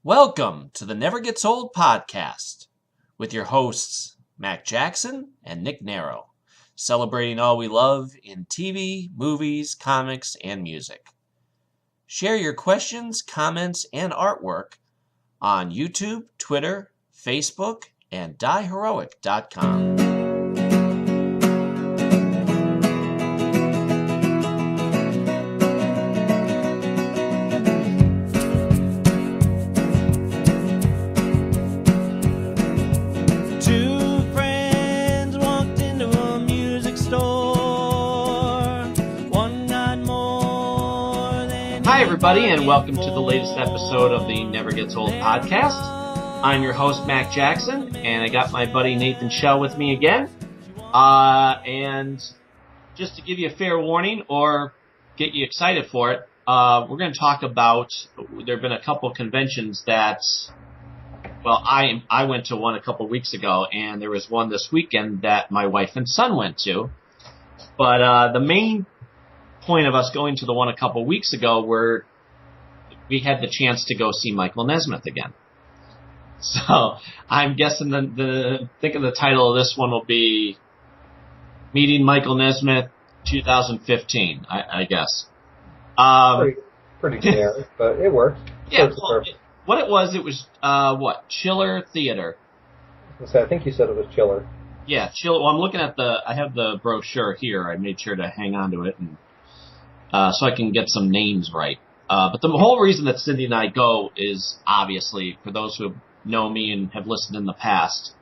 Welcome to the Never Gets Old podcast with your hosts, Mac Jackson and Nick Narrow, celebrating all we love in TV, movies, comics, and music. Share your questions, comments, and artwork on YouTube, Twitter, Facebook, and dieheroic.com. Hi, everybody, and welcome to the latest episode of the Never Gets Old podcast. I'm your host, Mac Jackson, and I got my buddy Nathan Shell with me again. And just to give you a fair warning or get you excited for it, we're going to talk about, there have been a couple of conventions that, well, I went to one a couple of weeks ago, and there was one this weekend that my wife and son went to. But the main point of us going to the one a couple weeks ago where we had the chance to go see Michael Nesmith again. So I'm guessing thinking the title of this one will be Meeting Michael Nesmith 2015, I guess. Pretty generic, but it worked. Yeah, what it was Chiller Theater. I think you said it was Chiller. Yeah, Chiller. Well, I'm looking at I have the brochure here. I made sure to hang on to it and so I can get some names right. But the whole reason that Cindy and I go is obviously, for those who know me and have listened in the past,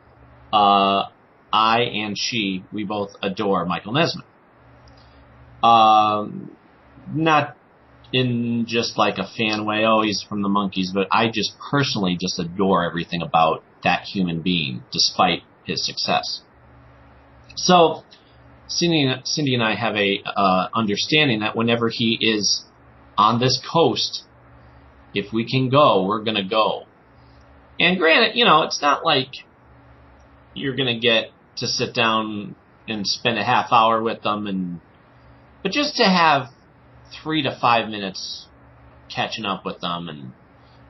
I and she, we both adore Michael Nesmith. Not in just like a fan way, oh, he's from the Monkees, but I just personally just adore everything about that human being, despite his success. So Cindy and I have a understanding that whenever he is on this coast, if we can go, we're going to go. And granted, it's not like you're going to get to sit down and spend a half hour with them, but just to have 3 to 5 minutes catching up with them and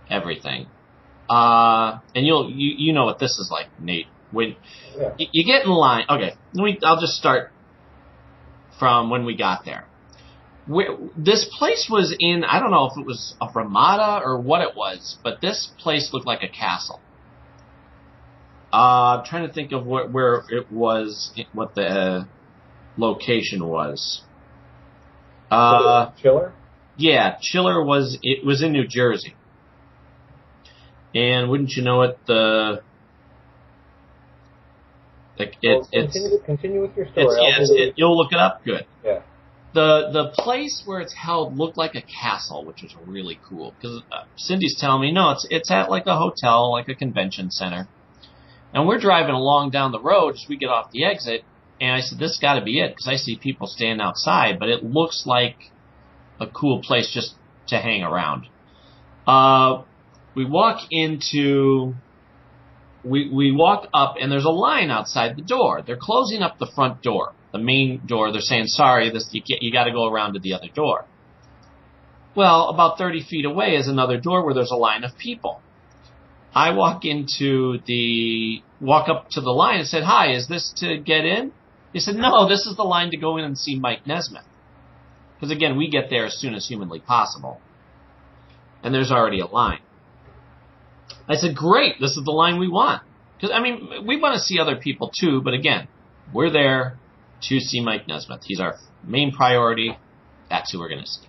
everything. And you know what this is like, Nate. When you get in line, okay, I'll just start from when we got there. This place was in, I don't know if it was a Ramada or what it was, but this place looked like a castle. I'm trying to think of where it was, what the location was. Chiller? Yeah, Chiller was in New Jersey. And wouldn't you know it, continue with your story. You'll look it up. Good. Yeah. The place where it's held looked like a castle, which was really cool. Because Cindy's telling me, no, it's at like a hotel, like a convention center. And we're driving along down the road as we get off the exit, and I said, this got to be it, because I see people standing outside, but it looks like a cool place just to hang around. We walk into... We walk up, and there's a line outside the door. They're closing up the front door, the main door. They're saying, sorry, you got to go around to the other door. Well, about 30 feet away is another door where there's a line of people. I walk up to the line and said, hi, is this to get in? He said, no, this is the line to go in and see Mike Nesmith. Because, again, we get there as soon as humanly possible. And there's already a line. I said, great, this is the line we want. Because, we want to see other people too, but again, we're there to see Mike Nesmith. He's our main priority. That's who we're going to see.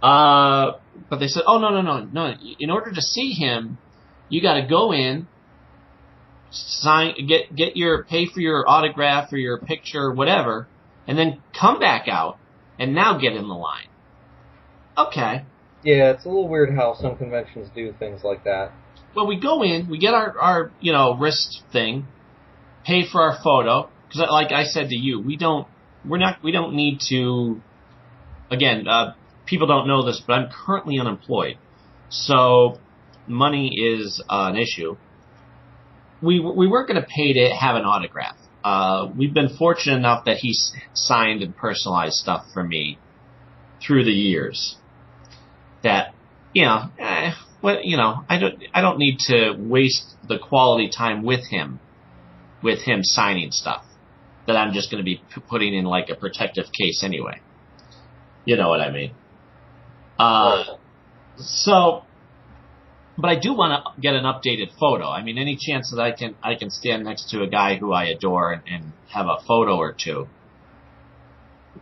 But they said, oh, no. In order to see him, you got to go in, sign, pay for your autograph or your picture or whatever, and then come back out and now get in the line. Okay. Yeah, it's a little weird how some conventions do things like that. Well, we go in, we get our wrist thing, pay for our photo, because like I said to you, we don't need to. Again, people don't know this, but I'm currently unemployed, so money is an issue. We weren't going to pay to have an autograph. We've been fortunate enough that he's signed and personalized stuff for me through the years. That, well, I don't need to waste the quality time with him signing stuff that I'm just going to be putting in like a protective case anyway. You know what I mean? So, but I do want to get an updated photo. I mean, any chance that I can stand next to a guy who I adore and have a photo or two.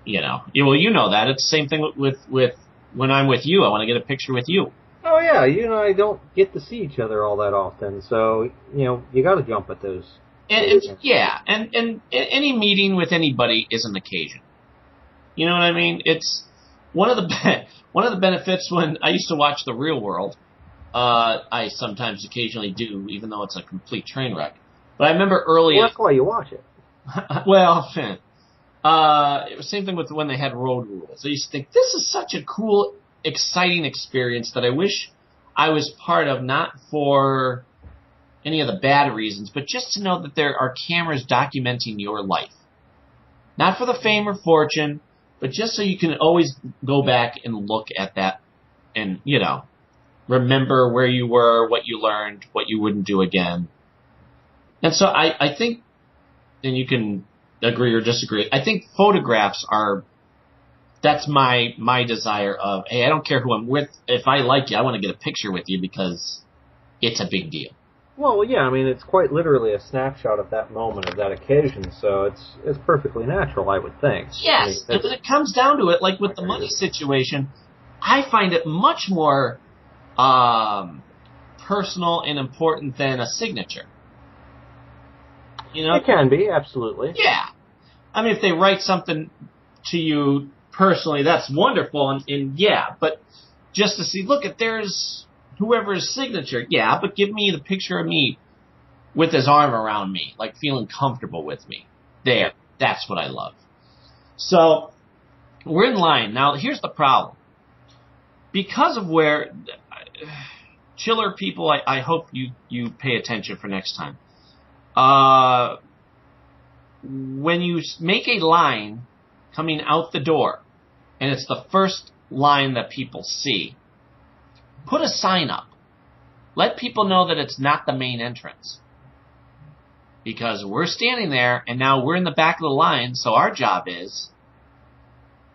Well, you know that. It's the same thing with when I'm with you. I want to get a picture with you. Oh yeah, you and I don't get to see each other all that often, so you got to jump at those. And any meeting with anybody is an occasion. You know what I mean? It's one of the benefits when I used to watch The Real World. I sometimes occasionally do, even though it's a complete train wreck. But I remember early. Well, that's why you watch it. Well, it was the same thing with when they had Road Rules. I used to think, this is such a cool, exciting experience that I wish I was part of, not for any of the bad reasons, but just to know that there are cameras documenting your life. Not for the fame or fortune, but just so you can always go back and look at that and, remember where you were, what you learned, what you wouldn't do again. And so I think, and you can agree or disagree, I think photographs that's my desire of, hey, I don't care who I'm with. If I like you, I want to get a picture with you because it's a big deal. Well, yeah, I mean, it's quite literally a snapshot of that moment, of that occasion, so it's perfectly natural, I would think. Yes, and when it comes down to it, like with the money situation, I find it much more personal and important than a signature. It can be, absolutely. Yeah. I mean, if they write something to you personally, that's wonderful, and yeah, but just to see, look, there's whoever's signature, yeah, but give me the picture of me with his arm around me, like feeling comfortable with me. There, that's what I love. So, we're in line. Now, here's the problem. Because of where, chiller people, I hope you pay attention for next time. When you make a line coming out the door, and it's the first line that people see, put a sign up. Let people know that it's not the main entrance. Because we're standing there, and now we're in the back of the line, so our job is,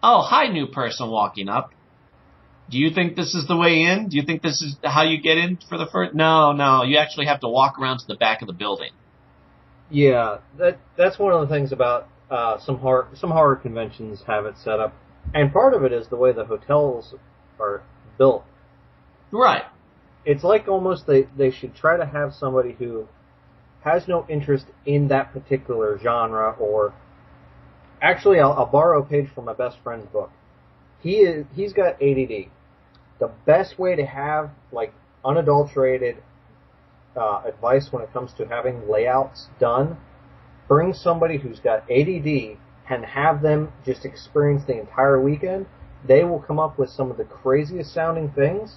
oh, hi, new person walking up. Do you think this is the way in? Do you think this is how you get in for the first? No, you actually have to walk around to the back of the building. Yeah, that's one of the things about some horror conventions have it set up, and part of it is the way the hotels are built. Right. It's like almost they should try to have somebody who has no interest in that particular genre, or actually, I'll borrow a page from my best friend's book. He's got ADD. The best way to have like unadulterated advice when it comes to having layouts done, bring somebody who's got ADD and have them just experience the entire weekend. They will come up with some of the craziest sounding things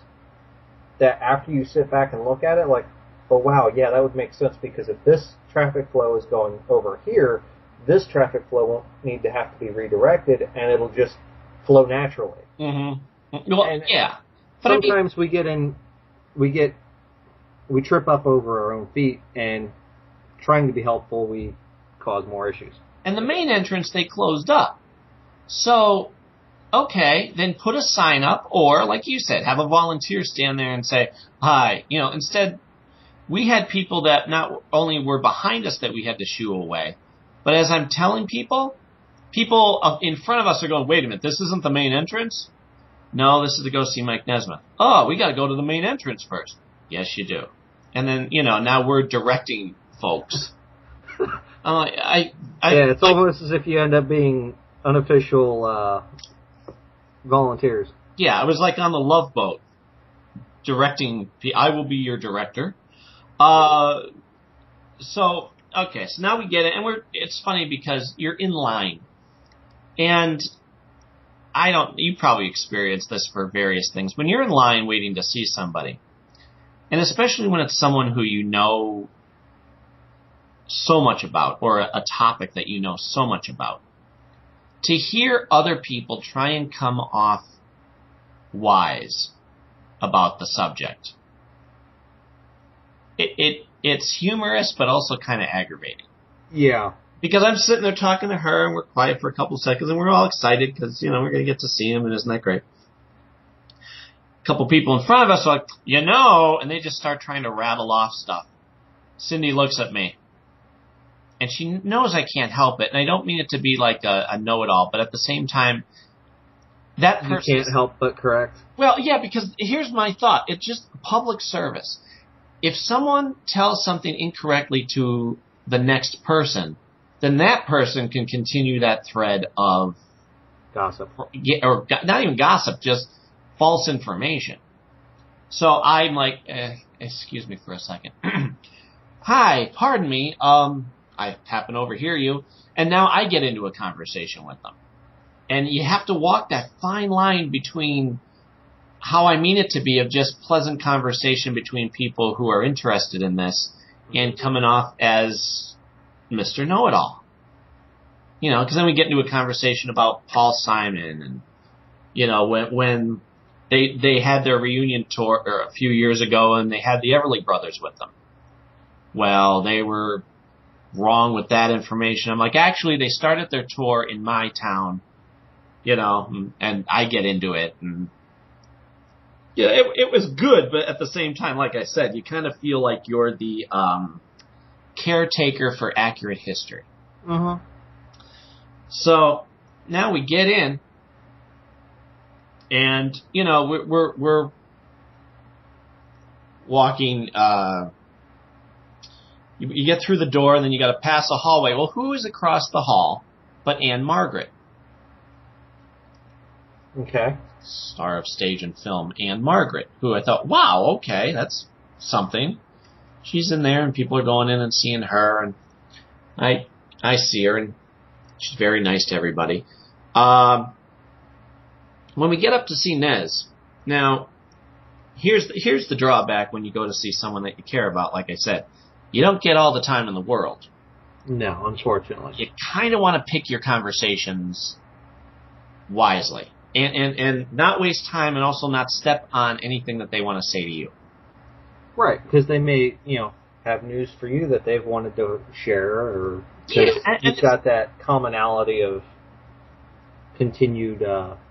that after you sit back and look at it, like, oh wow, yeah, that would make sense, because if this traffic flow is going over here, this traffic flow won't need to have to be redirected, and it'll just flow naturally. Mm-hmm. Well, and yeah. But sometimes we trip up over our own feet, and trying to be helpful, we cause more issues. And the main entrance, they closed up. So, okay, then put a sign up, or, like you said, have a volunteer stand there and say, hi. Instead, we had people that not only were behind us that we had to shoo away, but as I'm telling people in front of us are going, wait a minute, this isn't the main entrance? No, this is to go see Mike Nesmith. Oh, we got to go to the main entrance first. Yes, you do. And then, now we're directing folks. It's almost as if you end up being unofficial volunteers. Yeah, I was like on the Love Boat, directing. I will be your director. So now we get it, and it's funny because you're in line, and you probably experienced this for various things. When you're in line waiting to see somebody, and especially when it's someone who you know so much about, or a topic that you know so much about, to hear other people try and come off wise about the subject it's humorous, but also kind of aggravating. Yeah. Because I'm sitting there talking to her, and we're quiet for a couple of seconds, and we're all excited because, we're going to get to see him, and isn't that great? A couple people in front of us are like, and they just start trying to rattle off stuff. Cindy looks at me, and she knows I can't help it, and I don't mean it to be like a know-it-all, but at the same time, that person... You can't help but correct. Well, yeah, because here's my thought. It's just public service. If someone tells something incorrectly to the next person, then that person can continue that thread of... Gossip. Or not even gossip, just false information. So I'm like, excuse me for a second. Hi, pardon me, I happen to overhear you, and now I get into a conversation with them. And you have to walk that fine line between how I mean it to be of just pleasant conversation between people who are interested in this and coming off as Mr. Know-It-All. Because then we get into a conversation about Paul Simon and, when they had their reunion tour a few years ago and they had the Everly Brothers with them. Well, they were wrong with that information. I'm like, actually, they started their tour in my town, and I get into it. And it was good, but at the same time, like I said, you kind of feel like you're the caretaker for accurate history. Mm-hmm. So now we get in, and we're walking. You get through the door, and then you got to pass a hallway. Well, who is across the hall but Anne Margaret? Okay. Star of stage and film, Anne Margaret, who I thought, wow, okay, that's something. She's in there, and people are going in and seeing her, and I see her, and she's very nice to everybody. When we get up to see Nez, now, here's the drawback when you go to see someone that you care about, like I said. You don't get all the time in the world. No, unfortunately. You kind of want to pick your conversations wisely. And not waste time and also not step on anything that they want to say to you. Right, because they may, have news for you that they've wanted to share, or you've got that commonality of continued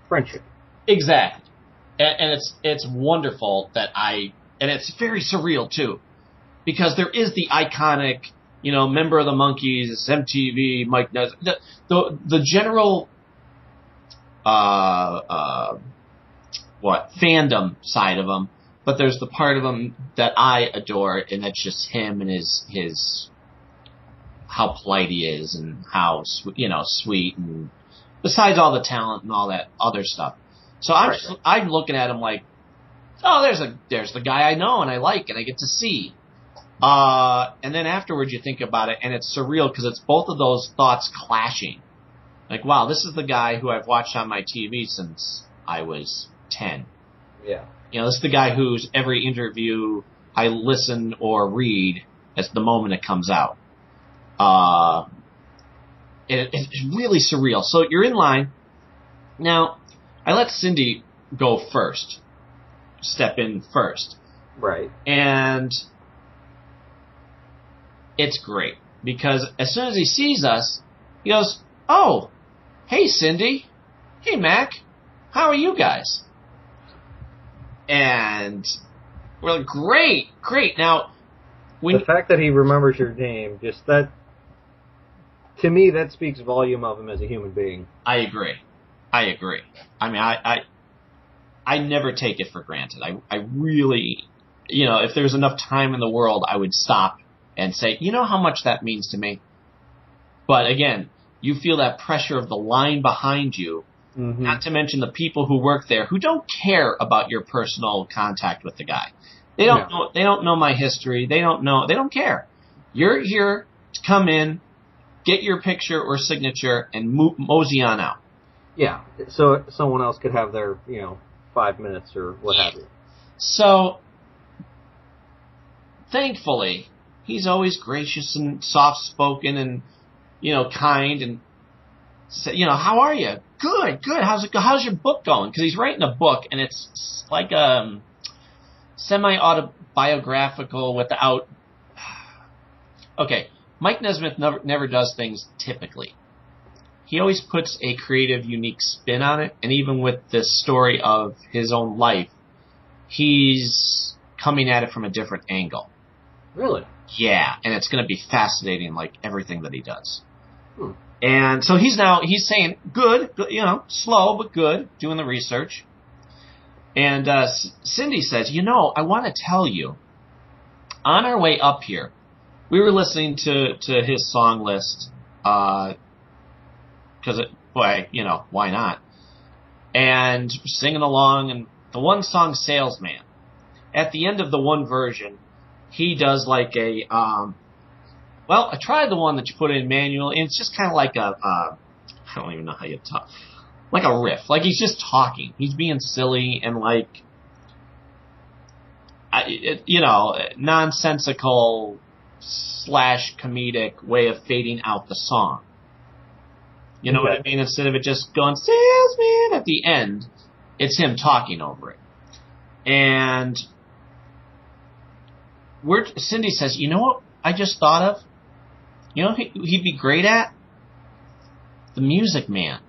friendship. Exactly. And it's wonderful that and it's very surreal, too. Because there is the iconic, member of the Monkees, MTV, Mike Nesmith, the general, fandom side of him, but there's the part of him that I adore, and that's just him and his how polite he is and how, sweet, and besides all the talent and all that other stuff. So I'm looking at him like, oh, there's the guy I know and I like and I get to see. And then afterwards you think about it, and it's surreal because it's both of those thoughts clashing. Like, wow, this is the guy who I've watched on my TV since I was 10. Yeah. This is the guy whose every interview I listen or read as the moment it comes out. It's really surreal. So you're in line. Now, I let Cindy go first. Step in first. Right. And it's great, because as soon as he sees us, he goes, oh, hey, Cindy. Hey, Mac. How are you guys? And we're like, great. Now, the fact that he remembers your name, just that, to me, that speaks volume of him as a human being. I agree. I mean, I never take it for granted. I really, if there's enough time in the world, I would stop and say, how much that means to me. But again, you feel that pressure of the line behind you, mm-hmm. Not to mention the people who work there who don't care about your personal contact with the guy. They don't know my history. They don't care. You're here to come in, get your picture or signature, and mosey on out. Yeah, so someone else could have their, 5 minutes or what have you. So, thankfully, he's always gracious and soft-spoken and, kind and, how are you? Good. How's your book going? Because he's writing a book, and it's like semi-autobiographical without... Okay, Mike Nesmith never does things typically. He always puts a creative, unique spin on it, and even with this story of his own life, he's coming at it from a different angle. Really? Yeah, and it's going to be fascinating, like everything that he does. Hmm. And so he's saying, good, slow but good, doing the research. And Cindy says, I want to tell you, on our way up here, we were listening to his song list, because why not? And singing along, and the one song, Salesman. At the end of the one version, he does like a, I tried the one that you put in manual, and it's just kind of like I don't even know how you talk, like a riff. Like he's just talking. He's being silly and like, nonsensical / comedic way of fading out the song. You know what I mean? Instead of it just going, salesman, at the end, it's him talking over it. And Cindy says, you know what I just thought of? You know he'd be great at? The Music Man.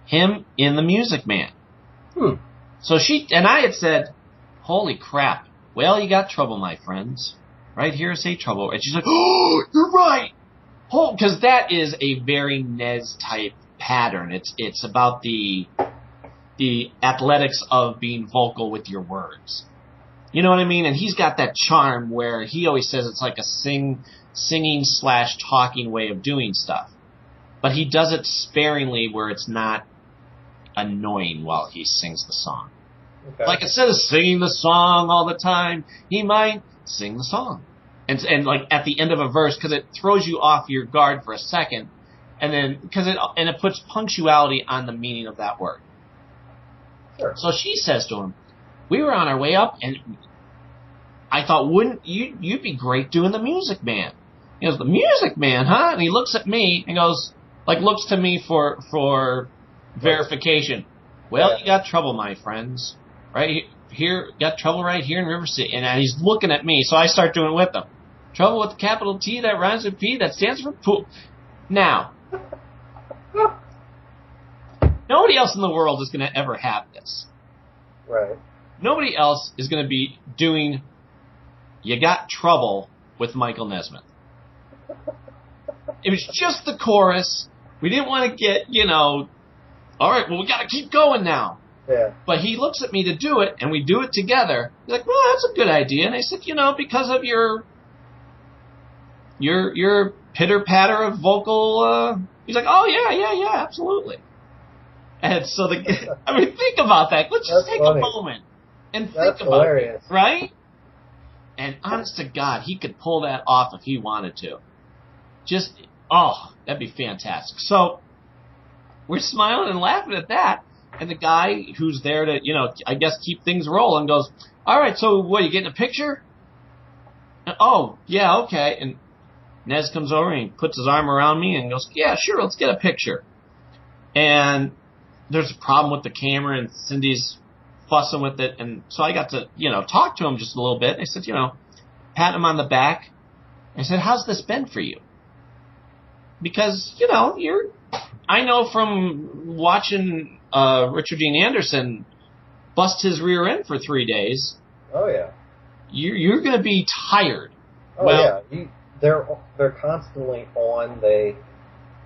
Him in The Music Man. So I had said, holy crap. Well, you got trouble, my friends. Right here, say trouble. And she's like, oh, you're right. Because that is a very Nez type pattern. It's about the athletics of being vocal with your words. You know what I mean? And he's got that charm where he always says it's like a singing / talking way of doing stuff. But he does it sparingly where it's not annoying while he sings the song. Okay. Like instead of singing the song all the time, he might sing the song. And like at the end of a verse, because it throws you off your guard for a second, and then it puts punctuality on the meaning of that word. Sure. So she says to him, we were on our way up, and I thought, wouldn't you'd be great doing The Music Man? He goes, The Music Man, huh? And he looks at me and goes, looks to me for verification. Well, you got trouble, my friends. Right here, got trouble right here in River City. And he's looking at me, so I start doing it with him. Trouble with the capital T that rhymes with P that stands for pool. Now, nobody else in the world is going to ever have this. Right. Nobody else is going to be doing You Got Trouble with Michael Nesmith. It was just the chorus. We didn't want to get, all right, well, we got to keep going now. Yeah. But he looks at me to do it, and we do it together. He's like, well, that's a good idea. And I said, because of your pitter-patter of vocal, he's like, oh, yeah, absolutely. And so, think about that. Let's just take a moment and think about it, right? And honest to God, he could pull that off if he wanted to. That'd be fantastic. So, we're smiling and laughing at that. And the guy who's there to, I guess keep things rolling goes, all right, so what, you getting a picture? And, oh, yeah, okay. And Nez comes over and he puts his arm around me and goes, yeah, sure, let's get a picture. And there's a problem with the camera and Cindy's fussing with it. And so I got to, talk to him just a little bit. I said, pat him on the back. I said, how's this been for you? Because, I know from watching Richard Dean Anderson bust his rear end for 3 days. Oh yeah. You're going to be tired. Oh yeah. They're constantly on. They,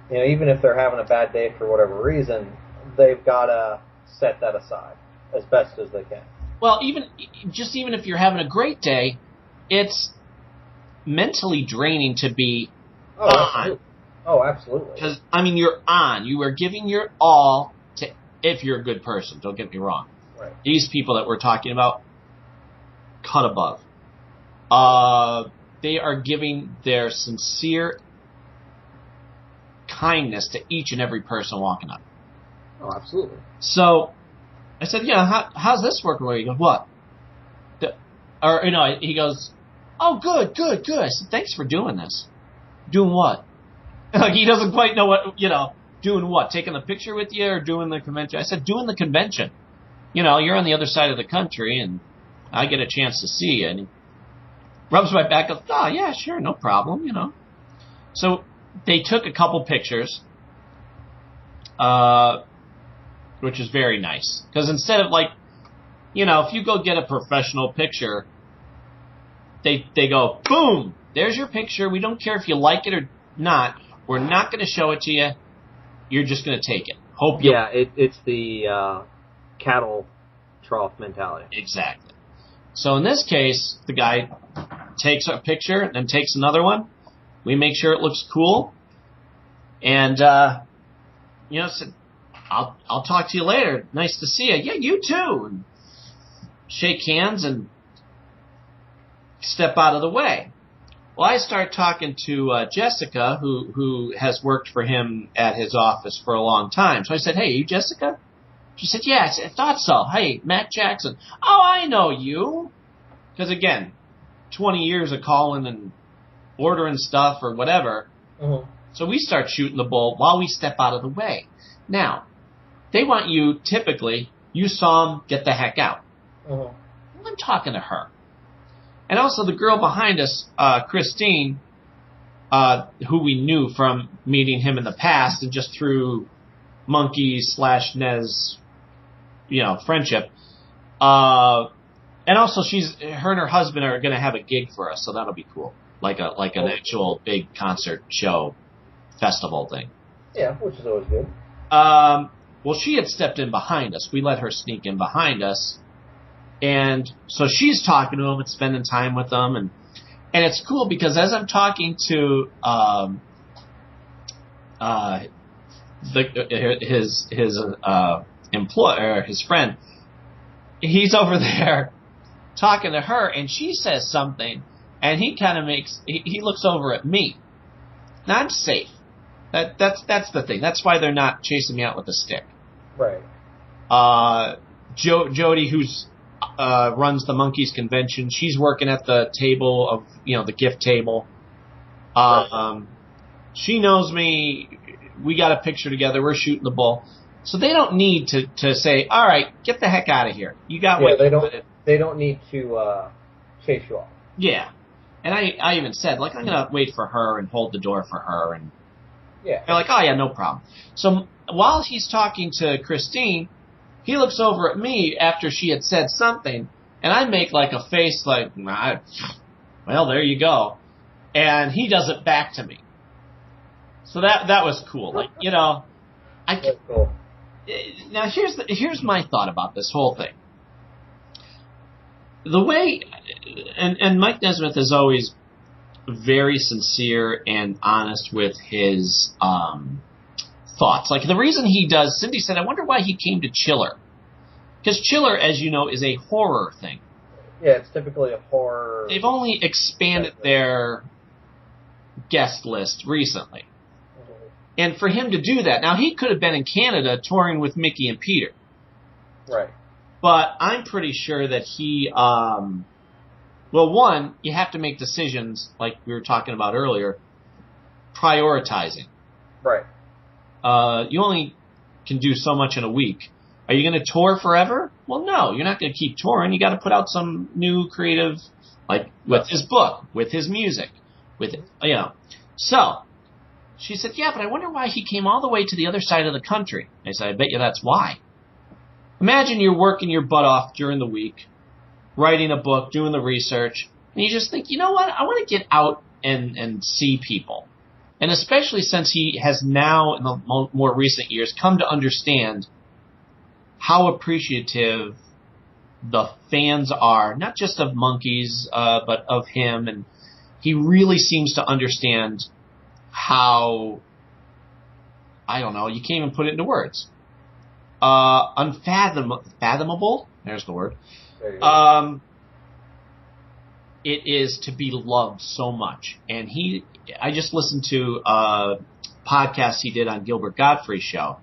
even if they're having a bad day for whatever reason, they've got to set that aside as best as they can. Well, even if you're having a great day, it's mentally draining to be on. Absolutely. Oh, absolutely. Because, you're on. You are giving your all to, if you're a good person, don't get me wrong. Right. These people that we're talking about, cut above. They are giving their sincere kindness to each and every person walking up. Oh, absolutely. So, I said, how's this working? He goes, what? He goes, oh, good. I said, thanks for doing this. Doing what? Like, he doesn't quite know what, doing what? Taking the picture with you or doing the convention? I said, doing the convention. You're on the other side of the country, and I get a chance to see you. And he rubs my back, goes, oh, yeah, sure, no problem, So they took a couple pictures, which is very nice. Because instead of if you go get a professional picture, they go, boom, there's your picture. We don't care if you like it or not. We're not going to show it to you. You're just going to take it. It's the cattle trough mentality. Exactly. So in this case, the guy takes a picture and then takes another one. We make sure it looks cool. And, said, I'll talk to you later. Nice to see you. Yeah, you too. And shake hands and step out of the way. Well, I start talking to Jessica, who has worked for him at his office for a long time. So I said, hey, you Jessica? She said, yeah, I thought so. Hey, Matt Jackson. Oh, I know you. Because, again, 20 years of calling and ordering stuff or whatever. Mm-hmm. So we start shooting the bull while we step out of the way. Now, they want you, typically, you saw them, get the heck out. Mm-hmm. Well, I'm talking to her. And also the girl behind us, Christine, who we knew from meeting him in the past and just through Monkey/Nez, friendship. And also her and her husband are going to have a gig for us, so that'll be cool. Like an actual big concert show festival thing. Yeah, which is always good. Well, she had stepped in behind us. We let her sneak in behind us. And so she's talking to him and spending time with them. And it's cool because as I'm talking to his employer, his friend, he's over there talking to her, and she says something, and he kind of he looks over at me. Now, I'm safe. That's the thing. That's why they're not chasing me out with a stick. Right. Jody, who's runs the Monkeys convention, she's working at the table of the gift table. Right. She knows me. We got a picture together. We're shooting the bull. So they don't need to say, all right, get the heck out of here. You got what they don't. They don't need to chase you off. Yeah, and I even said, I'm gonna wait for her and hold the door for her, and yeah, they're like, oh yeah, no problem. So while he's talking to Christine, he looks over at me after she had said something, and I make a face well, there you go, and he does it back to me. So that was cool. That's cool. Now here's my thought about this whole thing. The way, and Mike Nesmith is always very sincere and honest with his thoughts. The reason he does, Cindy said, I wonder why he came to Chiller. Because Chiller, as you know, is a horror thing. Yeah, it's typically a horror. They've only expanded their guest list recently. Mm-hmm. And for him to do that, now he could have been in Canada touring with Mickey and Peter. Right. But I'm pretty sure that he, one, you have to make decisions, like we were talking about earlier, prioritizing. Right. You only can do so much in a week. Are you going to tour forever? Well, no, you're not going to keep touring. You got to put out some new creative, with his book, with his music, So, she said, yeah, but I wonder why he came all the way to the other side of the country. I said, I bet you that's why. Imagine you're working your butt off during the week, writing a book, doing the research, and you just think, you know what, I want to get out and see people. And especially since he has now, in the more recent years, come to understand how appreciative the fans are, not just of Monkeys, but of him. And he really seems to understand how, I don't know, you can't even put it into words. Unfathomable, there's the word. There you go. It is to be loved so much. And I just listened to a podcast he did on Gilbert Gottfried's show,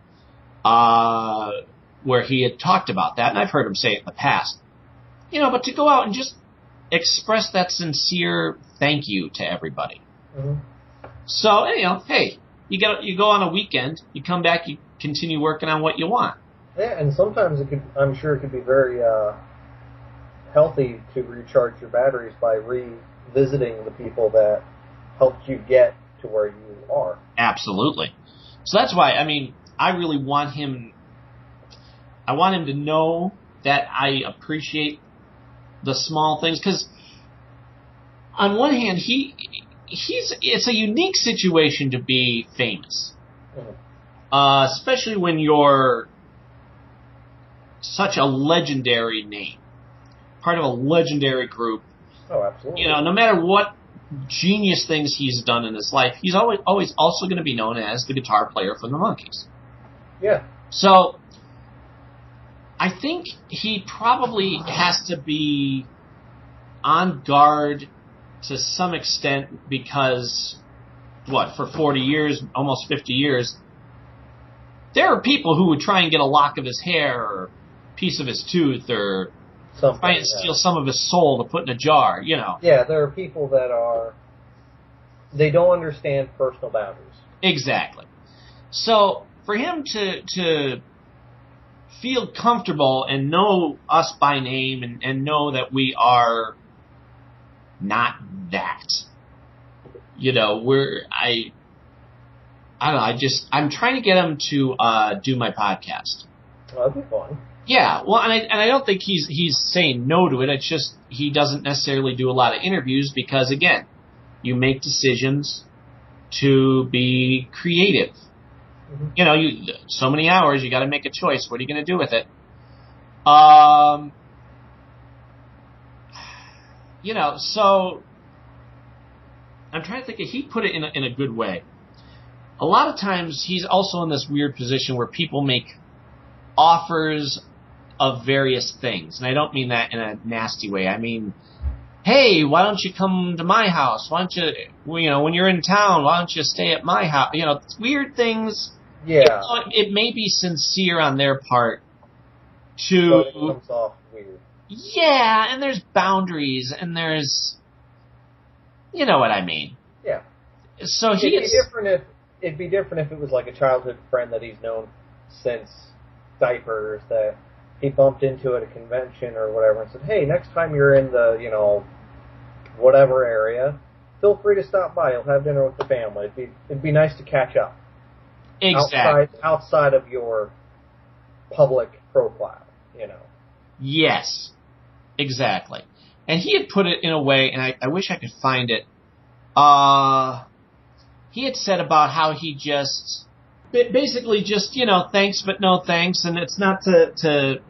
where he had talked about that, and I've heard him say it in the past. But to go out and just express that sincere thank you to everybody. Mm-hmm. So, hey, you go on a weekend, you come back, you continue working on what you want. Yeah, and sometimes I'm sure it could be very healthy to recharge your batteries by revisiting the people that helped you get to where you are. Absolutely. So that's why, I mean, I really want him. I want him to know that I appreciate the small things, because on one hand, it's a unique situation to be famous, especially when you're such a legendary name, part of a legendary group. Oh, absolutely. You know, no matter what genius things he's done in his life, he's always also going to be known as the guitar player from the Monkees. Yeah. So I think he probably has to be on guard to some extent, because, for 40 years, almost 50 years, there are people who would try and get a lock of his hair or a piece of his tooth or try and steal some of his soul to put in a jar, you know. Yeah, there are people that they don't understand personal boundaries. Exactly. So for him to feel comfortable and know us by name and know that we are not that, you know, I don't know, I'm trying to get him to do my podcast. Oh, that'd be fun. Yeah, well, and I don't think he's saying no to it. It's just he doesn't necessarily do a lot of interviews because, again, you make decisions to be creative. Mm-hmm. You know, so many hours, you got to make a choice. What are you going to do with it? You know, so I'm trying to think. He put it in a good way. A lot of times, he's also in this weird position where people make offers of various things, and I don't mean that in a nasty way. I mean, hey, why don't you come to my house? Why don't you know, when you're in town, why don't you stay at my house? You know, weird things. Yeah. It may be sincere on their part But it comes off weird. Yeah, and there's boundaries, and there's, you know what I mean. Yeah. So it'd be different if it was like a childhood friend that he's known since diapers that he bumped into at a convention or whatever and said, hey, next time you're in the, you know, whatever area, feel free to stop by. You'll have dinner with the family. It'd be nice to catch up. Exactly. Outside of your public profile, you know. Yes. Exactly. And he had put it in a way, and I wish I could find it. He had said about how he just, basically just, you know, thanks but no thanks, and it's not to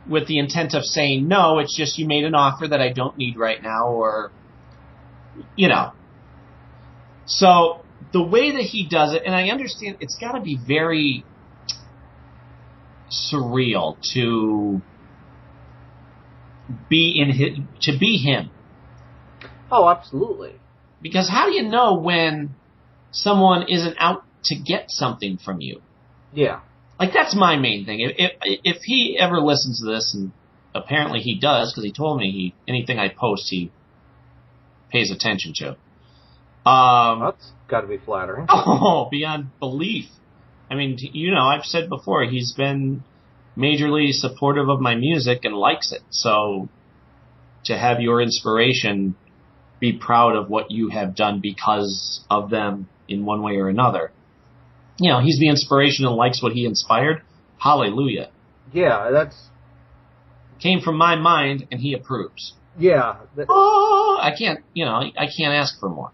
with the intent of saying no, it's just you made an offer that I don't need right now, or, you know. So the way that he does it, and I understand it's got to be very surreal to be him. Oh, absolutely. Because how do you know when someone isn't out to get something from you? Yeah. Like, that's my main thing. If he ever listens to this, and apparently he does, because he told me anything I post he pays attention to. That's got to be flattering. Oh, beyond belief. I mean, you know, I've said before, he's been majorly supportive of my music and likes it. So to have your inspiration be proud of what you have done because of them in one way or another, you know, he's the inspiration and likes what he inspired. Hallelujah. Yeah, that's came from my mind, and he approves. Yeah. I can't ask for more.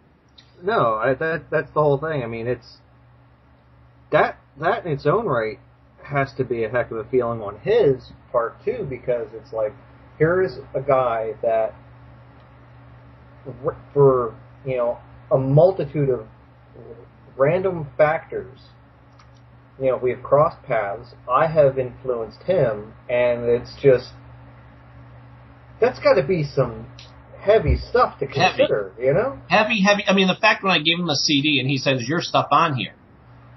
No, that's the whole thing. I mean, it's that in its own right has to be a heck of a feeling on his part too, because it's like, here's a guy that, for, you know, a multitude of random factors, you know, we have crossed paths. I have influenced him, and it's just, that's got to be some heavy stuff to consider, you know? Heavy. I mean, the fact when I gave him a CD and he says, your stuff on here.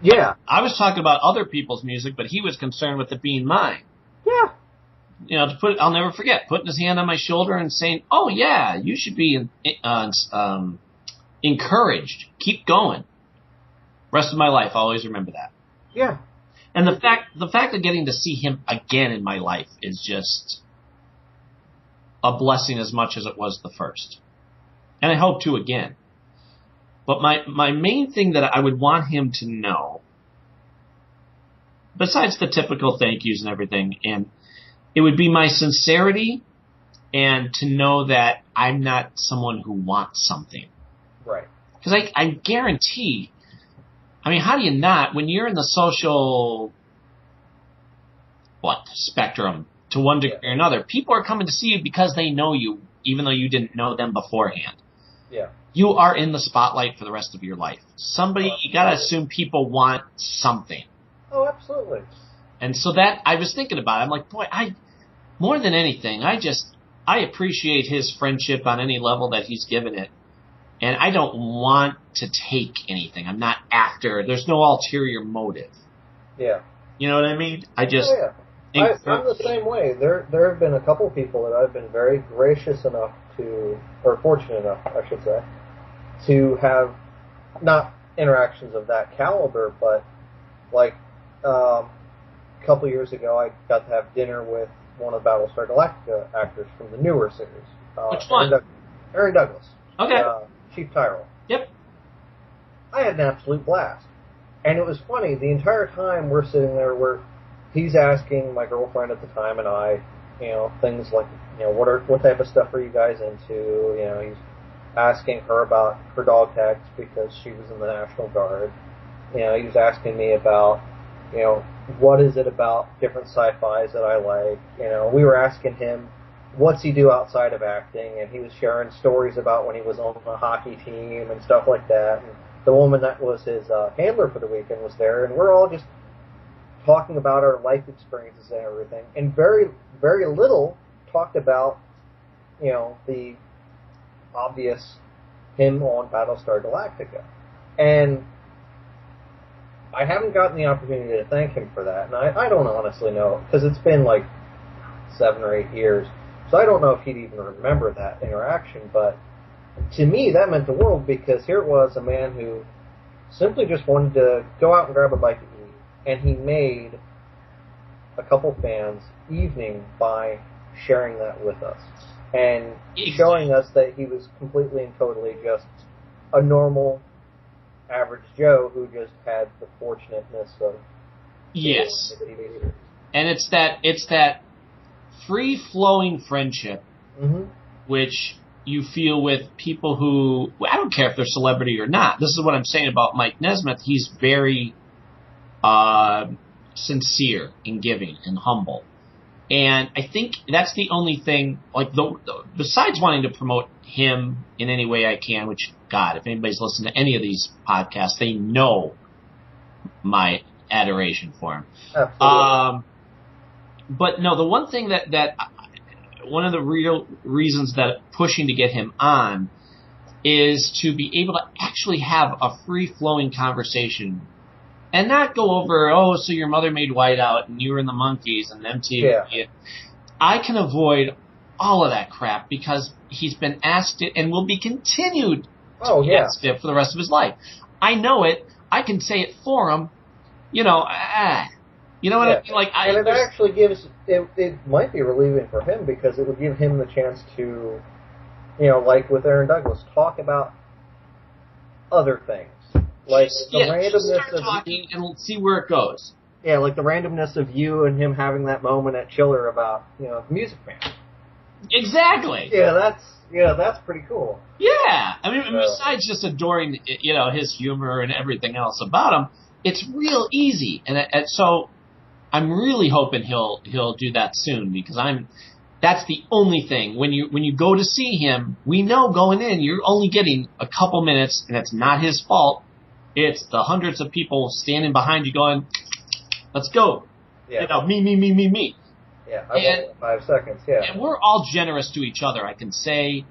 Yeah. I was talking about other people's music, but he was concerned with it being mine. Yeah. You know, I'll never forget, putting his hand on my shoulder and saying, oh yeah, you should be encouraged. Keep going. Rest of my life, I'll always remember that. Yeah. And the fact of getting to see him again in my life is just, a blessing as much as it was the first. And I hope to again. But my main thing that I would want him to know, besides the typical thank yous and everything, and it would be my sincerity and to know that I'm not someone who wants something. Right. Because I guarantee, I mean, how do you not, when you're in the social, spectrum to one degree or another, people are coming to see you because they know you, even though you didn't know them beforehand. Yeah. You are in the spotlight for the rest of your life. You gotta assume people want something. Oh, absolutely. And so that, I was thinking about it, I'm like, boy, more than anything, I appreciate his friendship on any level that he's given it. And I don't want to take anything. I'm not after. There's no ulterior motive. Yeah. You know what I mean? I'm the same way. There have been a couple people that I've been very gracious enough to, or fortunate enough, I should say, to have not interactions of that caliber, but like a couple years ago, I got to have dinner with one of Battlestar Galactica actors from the newer series. Which one? Aaron Douglas. Okay. Chief Tyrell. Yep. I had an absolute blast. And it was funny, the entire time we're sitting there where he's asking my girlfriend at the time and I, things like, what type of stuff are you guys into? He's asking her about her dog tags because she was in the National Guard. He was asking me about, what is it about different sci-fis that I like? We were asking him, what's he do outside of acting? And he was sharing stories about when he was on the hockey team and stuff like that. And the woman that was his handler for the weekend was there, and we're all just talking about our life experiences and everything. And very, very little talked about, the obvious him on Battlestar Galactica. And I haven't gotten the opportunity to thank him for that. And I don't honestly know, because it's been like 7 or 8 years. So I don't know if he'd even remember that interaction. But to me, that meant the world, because here it was, a man who simply just wanted to go out and grab a bite to eat. And he made a couple fans' evening by sharing that with us. And showing us that he was completely and totally just a normal, average Joe who just had the fortunateness of... Yes. And it's that free-flowing friendship, which you feel with people who... I don't care if they're celebrity or not. This is what I'm saying about Mike Nesmith. He's very sincere in giving and humble. And I think that's the only thing, like, besides wanting to promote him in any way I can, which, God, if anybody's listened to any of these podcasts, they know my adoration for him. Absolutely. But no, the one thing that one of the real reasons that pushing to get him on is to be able to actually have a free-flowing conversation and not go over, so your mother made Whiteout and you were in the Monkees and MTV. Yeah. I can avoid all of that crap because he's been asked it and will be continued to be asked it for the rest of his life. I know it. I can say it for him. You know what I mean? Like, and it actually gives, it might be relieving for him because it would give him the chance to, like with Aaron Douglas, talk about other things. Like the randomness of talking and see where it goes. Yeah, like the randomness of you and him having that moment at Chiller about, Music Man. Exactly. Yeah, that's pretty cool. Yeah. I mean, besides just adoring, his humor and everything else about him, it's real easy. And so I'm really hoping he'll do that soon because that's the only thing. When you go to see him, we know going in, you're only getting a couple minutes and it's not his fault. It's the hundreds of people standing behind you going, let's go. Yeah. Me. Yeah, I want 5 seconds, yeah. And we're all generous to each other, I can say.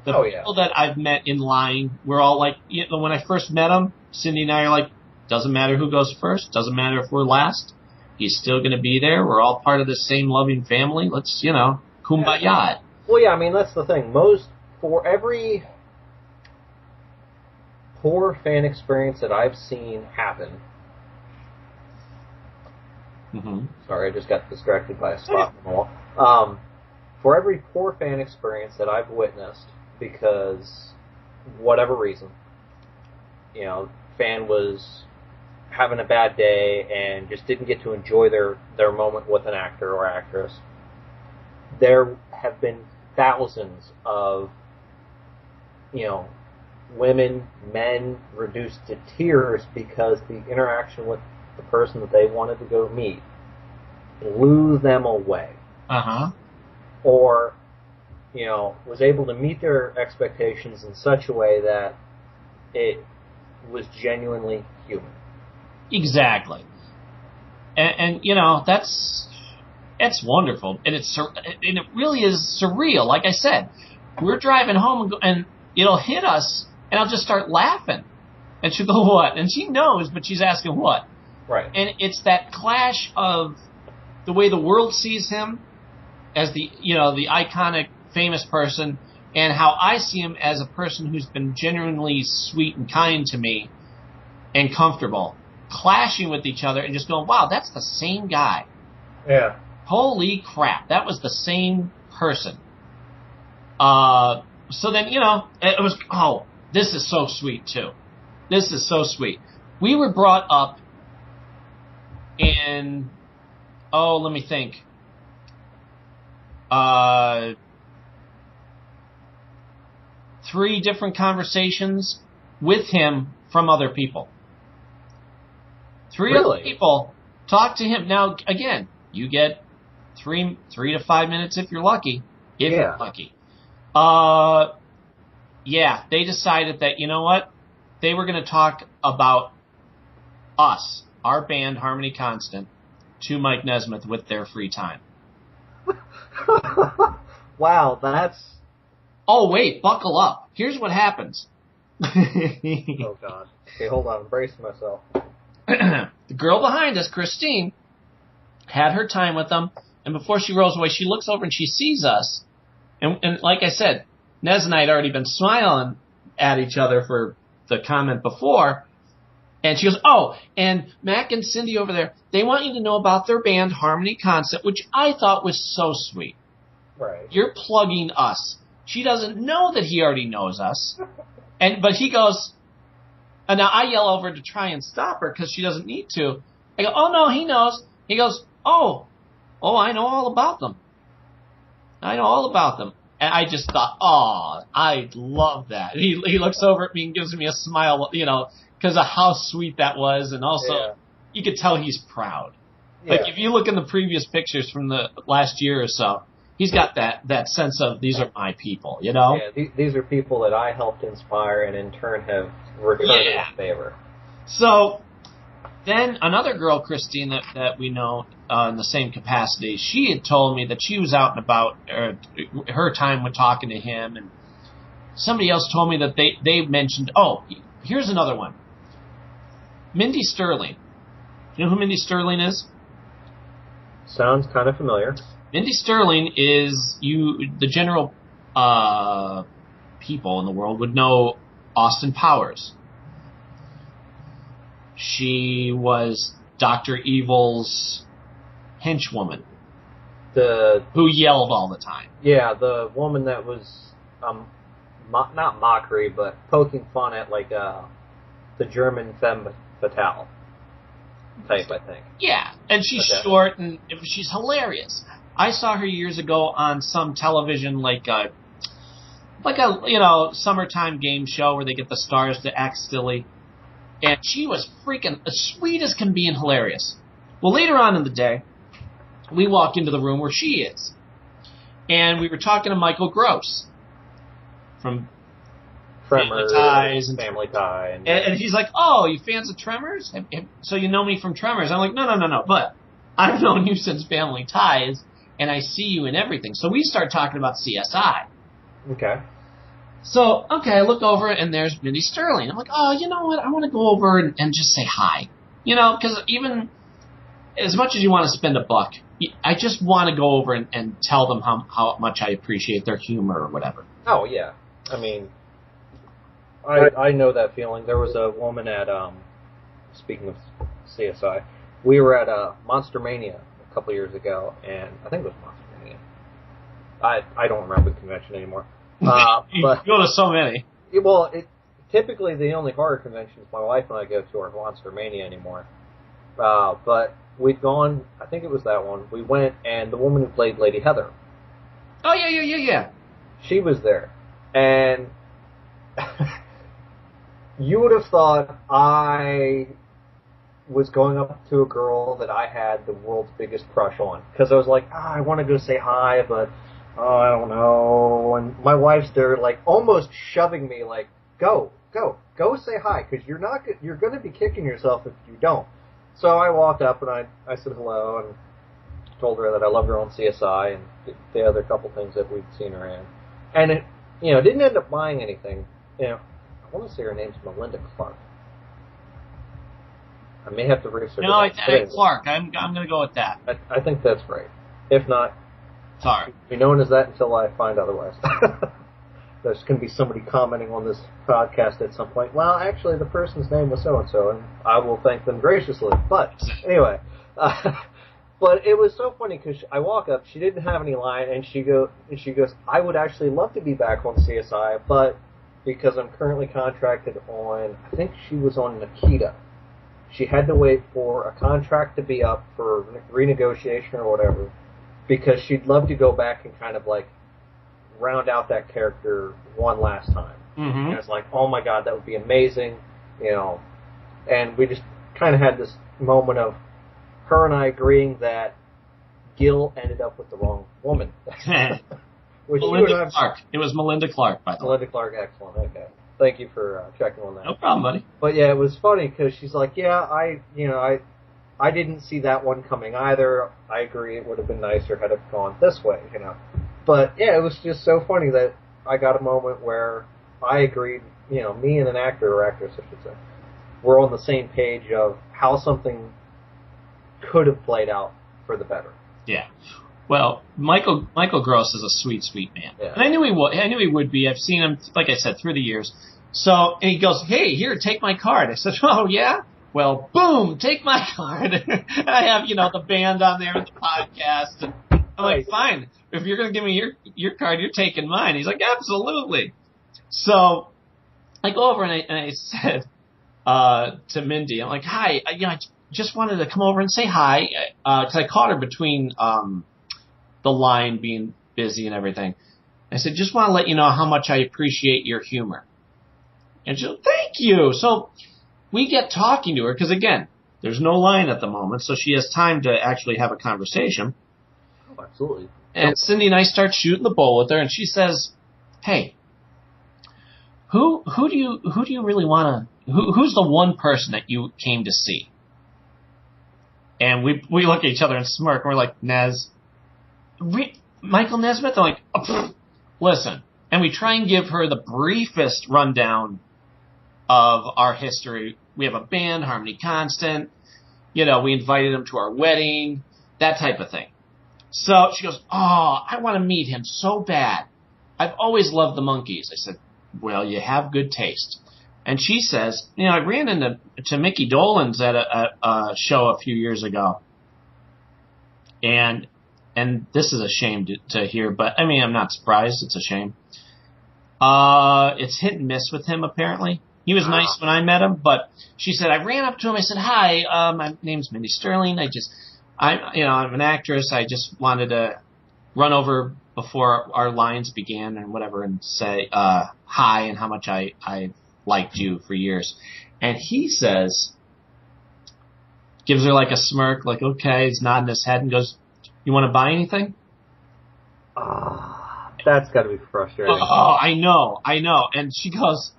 The people that I've met in line, we're all like, when I first met him, Cindy and I are like, doesn't matter who goes first, doesn't matter if we're last, he's still going to be there, we're all part of the same loving family, let's, kumbaya. Yeah. Well, yeah, I mean, that's the thing. For every poor fan experience that I've seen happen, sorry, I just got distracted by a spot on the wall. for every poor fan experience that I've witnessed, because whatever reason, fan was having a bad day and just didn't get to enjoy their moment with an actor or actress, there have been thousands of, women, men reduced to tears because the interaction with the person that they wanted to go meet blew them away. Uh-huh. Or, was able to meet their expectations in such a way that it was genuinely human. Exactly. And that's wonderful. And it really is surreal. Like I said, we're driving home and it'll hit us and I'll just start laughing. And she'll go, what? And she knows, but she's asking what? Right. And it's that clash of the way the world sees him as the iconic, famous person, and how I see him as a person who's been genuinely sweet and kind to me and comfortable, clashing with each other and just going, wow, that's the same guy. Yeah. Holy crap, that was the same person. So then, it was, this is so sweet, too. This is so sweet. We were brought up in, let me think. 3 different conversations with him from other people. 3 Really? other people talk to him. Now, again, you get 3 to 5 minutes if you're lucky. If you're lucky. They decided that, you know what? They were going to talk about us, our band, Harmony Constant, to Mike Nesmith with their free time. Wow, that's... Oh, wait, buckle up. Here's what happens. Oh, God. Okay, hold on. I'm bracing myself. The girl behind us, Christine, had her time with them, and before she rolls away, she looks over and she sees us. And like I said, Nez and I had already been smiling at each other for the comment before. And she goes, and Mac and Cindy over there, they want you to know about their band, Harmony Constant, which I thought was so sweet. Right. You're plugging us. She doesn't know that he already knows us. But he goes, and now I yell over to try and stop her because she doesn't need to. I go, oh, no, he knows. He goes, I know all about them. I know all about them. And I just thought, I love that. He looks over at me and gives me a smile, because of how sweet that was. And also, you could tell he's proud. Yeah. Like, if you look in the previous pictures from the last year or so, he's got that sense of, these are my people, Yeah, these are people that I helped inspire and in turn have returned in favor. So, then another girl, Christine, that we know in the same capacity, she had told me that she was out and about her time with talking to him, and somebody else told me that they mentioned, here's another one. Mindy Sterling. You know who Mindy Sterling is? Sounds kind of familiar. Mindy Sterling is, the general people in the world would know Austin Powers. She was Dr. Evil's henchwoman. Who yelled all the time. Yeah, the woman that was, not mockery, but poking fun at, the German femme fatale type, I think. Yeah, and she's short, and she's hilarious. I saw her years ago on some television, like a summertime game show where they get the stars to act silly. And she was freaking as sweet as can be and hilarious. Well, later on in the day, we walk into the room where she is. And we were talking to Michael Gross from Tremors, Family Tie. And he's like, you fans of Tremors? So you know me from Tremors? I'm like, no. But I've known you since Family Ties, and I see you in everything. So we start talking about CSI. Okay. So, I look over, and there's Mindy Sterling. I'm like, you know what? I want to go over and just say hi. Because even as much as you want to spend $1, I just want to go over and tell them how much I appreciate their humor or whatever. Oh, yeah. I mean, I know that feeling. There was a woman at, speaking of CSI, we were at Monster Mania a couple years ago, and I think it was Monster Mania. I don't remember the convention anymore. You But go to so many. well, typically the only horror conventions my wife and I go to are Monster Mania anymore. But we'd gone, I think it was that one. We went, and the woman who played Lady Heather. Oh, yeah. She was there. And you would have thought I was going up to a girl that I had the world's biggest crush on. Because I was like, I want to go say hi, but I don't know. And my wife's there, like, almost shoving me, like, go say hi, because you're going to be kicking yourself if you don't. So I walked up and I said hello and told her that I loved her on CSI and the other couple things that we'd seen her in. And it, didn't end up buying anything. I want to say her name's Melinda Clark. I may have to research. No, Clark. I'm going to go with that. I think that's right. If not, sorry, be known as that until I find otherwise. There's going to be somebody commenting on this podcast at some point. Well, actually, the person's name was so-and-so, and I will thank them graciously. But anyway, but it was so funny because I walk up, she didn't have any line, and she goes, I would actually love to be back on CSI, but because I'm currently contracted on, I think she was on Nikita. She had to wait for a contract to be up for renegotiation or whatever, because she'd love to go back and kind of like round out that character one last time. Mm-hmm. And it's like, oh my God, that would be amazing, And we just kind of had this moment of her and I agreeing that Gil ended up with the wrong woman. Melinda Clark. It was Melinda Clark, by the way. Melinda Clark, excellent. Okay. Thank you for checking on that. No problem, buddy. But yeah, it was funny because she's like, yeah, I didn't see that one coming either. I agree, it would have been nicer had it gone this way, But yeah, it was just so funny that I got a moment where I agreed, me and an actor or actress, I should say, were on the same page of how something could have played out for the better. Yeah. Well, Michael Gross is a sweet, sweet man. Yeah. And I knew he would be. I've seen him, like I said, through the years. So, and he goes, hey, here, take my card. I said, oh, yeah? Well, boom, take my card. And I have, the band on there and the podcast. And I'm like, fine. If you're going to give me your card, you're taking mine. He's like, absolutely. So I go over and I said to Mindy, I'm like, hi, I just wanted to come over and say hi, because I caught her between the line being busy and everything. I said, just want to let you know how much I appreciate your humor. And she said, thank you. So we get talking to her, because again, there's no line at the moment, so she has time to actually have a conversation. Oh, absolutely. And Cindy and I start shooting the bull with her, and she says, hey, who do you really want to, who's the one person that you came to see? And we look at each other and smirk, and we're like, Michael Nesmith? I'm like, listen. And we try and give her the briefest rundown of our history. We have a band, Harmony Constant. We invited him to our wedding, that type of thing. So she goes, oh, I want to meet him so bad. I've always loved the Monkees. I said, well, you have good taste. And she says, I ran into Mickey Dolenz at a show a few years ago. And this is a shame to hear, but I mean, I'm not surprised. It's a shame. It's hit and miss with him, apparently. He was nice when I met him, but she said, I ran up to him. I said, hi, my name's Mindy Sterling. I'm an actress. I just wanted to run over before our lines began and whatever and say, hi and how much I liked you for years. And he says, gives her like a smirk, like, okay, he's nodding his head and goes, you want to buy anything? That's got to be frustrating. Oh, I know. And she goes,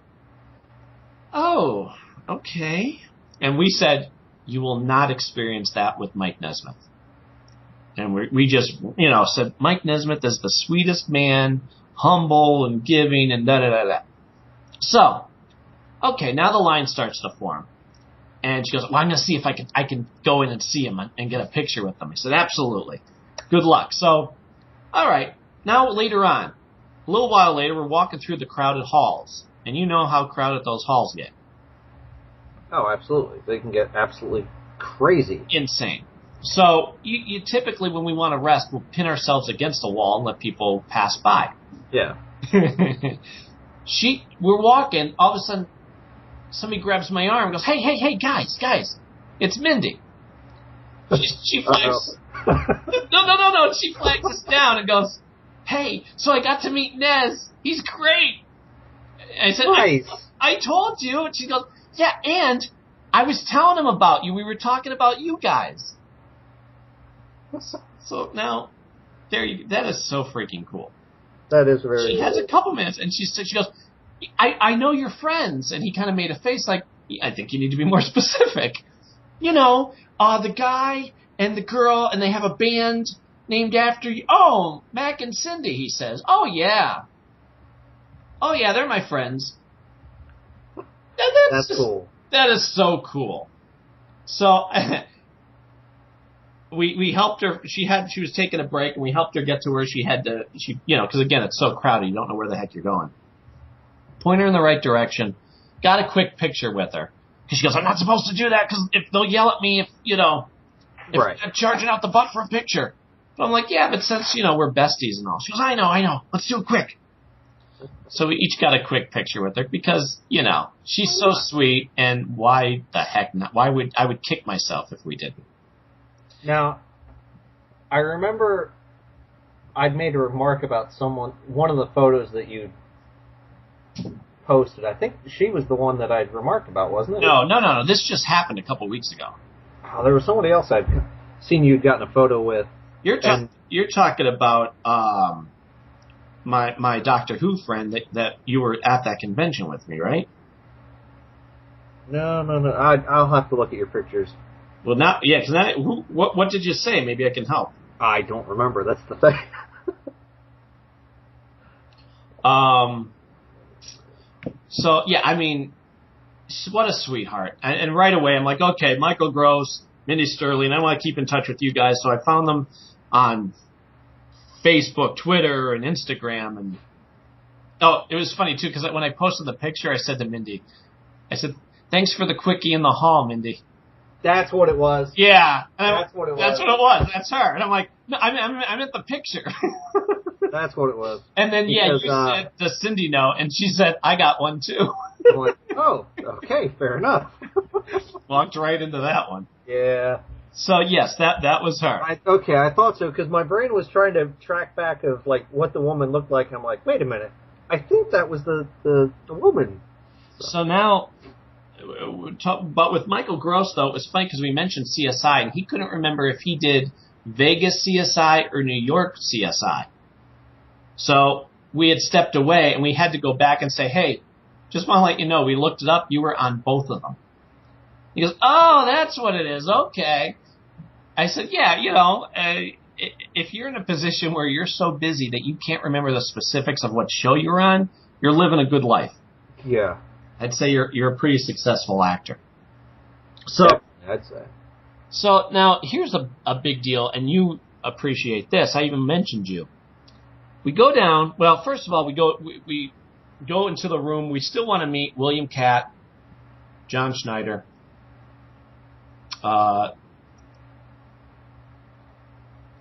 oh, okay. And we said, you will not experience that with Mike Nesmith. And we just, said Mike Nesmith is the sweetest man, humble and giving and da-da-da-da. So, okay, now the line starts to form. And she goes, well, I'm going to see if I can go in and see him and get a picture with him. I said, absolutely. Good luck. So, all right. Now later on, a little while later, we're walking through the crowded halls. And you know how crowded those halls get. Oh, absolutely. They can get absolutely crazy. Insane. So you typically, when we want to rest, we'll pin ourselves against a wall and let people pass by. Yeah. We're walking, all of a sudden, somebody grabs my arm and goes, hey, guys, it's Mindy. She flags. No. She flags us down and goes, hey, so I got to meet Nez. He's great. And I said, nice. I told you. And she goes, yeah, and I was telling him about you. We were talking about you guys. So now, that is so freaking cool. That is very She cool. has a couple minutes, and she goes, I know your friends. And he kind of made a face like, I think you need to be more specific. The guy and the girl, and they have a band named after you. Oh, Mac and Cindy, he says. Oh, yeah, they're my friends. That's cool. That is so cool. So we helped her. She was taking a break, and we helped her get to where she had to. Because again, it's so crowded, you don't know where the heck you're going. Point her in the right direction. Got a quick picture with her. Because she goes, I'm not supposed to do that because if they'll yell at me if right. I'm charging out the butt for a picture. But I'm like, yeah, but since, we're besties and all. She goes, I know. Let's do it quick. So we each got a quick picture with her because, she's so sweet, and why the heck not? Why would I would kick myself if we didn't? Now, I remember I'd made a remark about one of the photos that you posted. I think she was the one that I'd remarked about, wasn't it? No. This just happened a couple weeks ago. Oh, there was somebody else I'd seen you'd gotten a photo with. You're talking about my Doctor Who friend that you were at that convention with me, right? No. I'll have to look at your pictures. Well, what did you say? Maybe I can help. I don't remember. That's the thing. So, yeah, I mean, what a sweetheart. And right away, I'm like, okay, Michael Gross, Mindy Sterling, I want to keep in touch with you guys. So I found them on Facebook, Twitter, and Instagram. And it was funny, too, because when I posted the picture, I said to Mindy, thanks for the quickie in the hall, Mindy. That's what it was. Yeah. That's what it was. That's what it was. That's her. And I'm like, no, I'm at the picture. That's what it was. And then, you said the Cindy note, and she said, I got one, too. I'm like, oh, okay, fair enough. Walked right into that one. Yeah. So, yes, that was her. I thought so, because my brain was trying to track back of, what the woman looked like, and I'm like, wait a minute. I think that was the woman. So now, but with Michael Gross, though, it was funny because we mentioned CSI, and he couldn't remember if he did Vegas CSI or New York CSI. So we had stepped away, and we had to go back and say, hey, just want to let you know, we looked it up. You were on both of them. He goes, oh, that's what it is. Okay. I said, yeah, if you're in a position where you're so busy that you can't remember the specifics of what show you're on, you're living a good life. Yeah. I'd say you're a pretty successful actor. So, I'd say. So now here's a big deal, and you appreciate this. I even mentioned you. We go down. Well, first of all, we go into the room. We still want to meet William Katt, John Schnieder,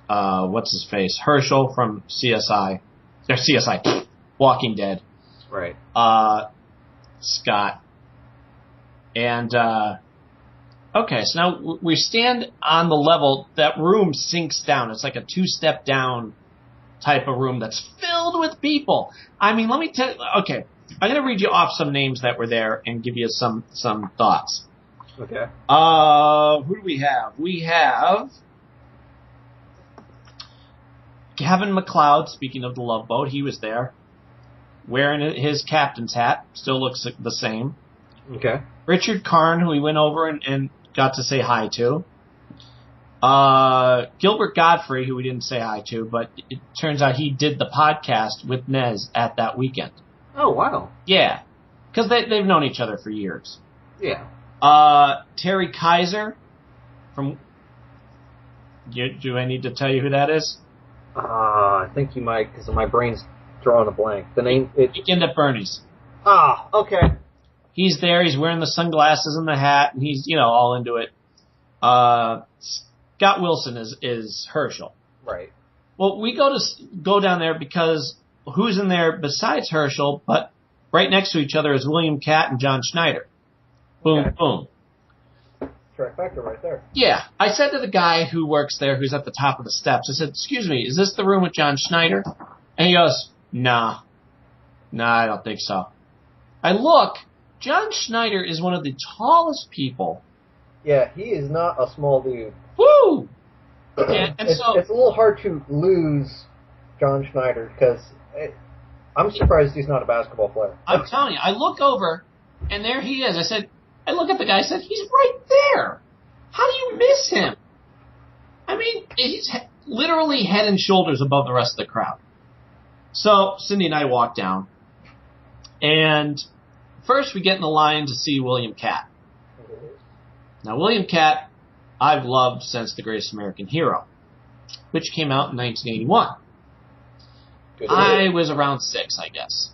what's his face, Herschel from CSI, Walking Dead, right? Scott, and okay. So now we stand on the level. That room sinks down. It's like a 2-step down type of room that's filled with people. I mean, let me tell you, okay, I'm going to read you off some names that were there and give you some thoughts. Okay. Who do we have? We have Kevin McLeod, speaking of the Love Boat, he was there, wearing his captain's hat, still looks the same. Okay. Richard Karn, who we went over and got to say hi to. Gilbert Godfrey, who we didn't say hi to, but it turns out he did the podcast with Nez at that weekend. Oh, wow. Yeah, because they've known each other for years. Yeah. Terry Kaiser from... Do I need to tell you who that is? I think you might, because my brain's drawing a blank. The name... Weekend at Bernie's. Ah, okay. He's there, he's wearing the sunglasses and the hat, and he's, all into it. Scott Wilson is Herschel. Right. Well, we go down there because who's in there besides Herschel, but right next to each other is William Katt and John Schnieder. Boom, Okay. boom. Trifecta right there. Yeah. I said to the guy who works there, who's at the top of the steps, I said, excuse me, is this the room with John Schnieder? And he goes, Nah, I don't think so. I look, John Schnieder is one of the tallest people. Yeah, he is not a small dude. Woo! And It's so a little hard to lose John Schnieder because I'm surprised he's not a basketball player. I'm telling you, I look over, and there he is. I look at the guy, I said, he's right there. How do you miss him? I mean, he's literally head and shoulders above the rest of the crowd. So Cindy and I walk down, and first we get in the line to see William Katt. Now, William Katt, I've loved since The Greatest American Hero, which came out in 1981. I was around 6, I guess.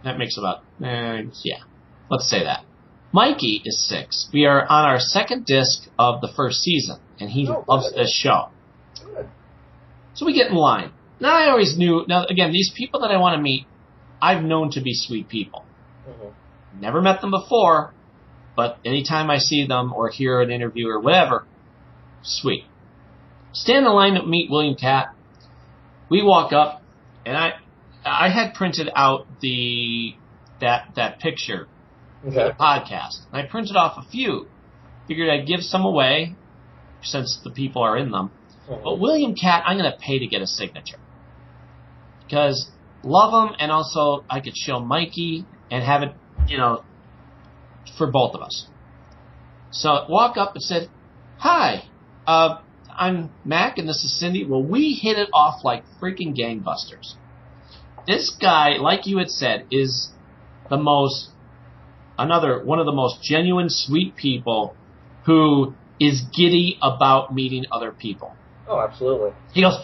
That makes about, let's say that. Mikey is 6. We are on our second disc of the first season, and he loves this show. Good. So we get in line. Now, I always knew, again, these people that I want to meet, I've known to be sweet people. Mm-hmm. Never met them before, but anytime I see them or hear an interview or whatever, sweet. Stand in the line to meet William Katt. We walk up, and I had printed out that picture for the podcast. And I printed off a few. Figured I'd give some away since the people are in them. Mm-hmm. But William Katt, I'm going to pay to get a signature. Because love him, and also I could show Mikey and have it, for both of us. So walk up and said, hi, I'm Mac and this is Cindy. Well, we hit it off like freaking gangbusters. This guy, like you had said, is one of the most genuine, sweet people who is giddy about meeting other people. Oh, absolutely. He goes,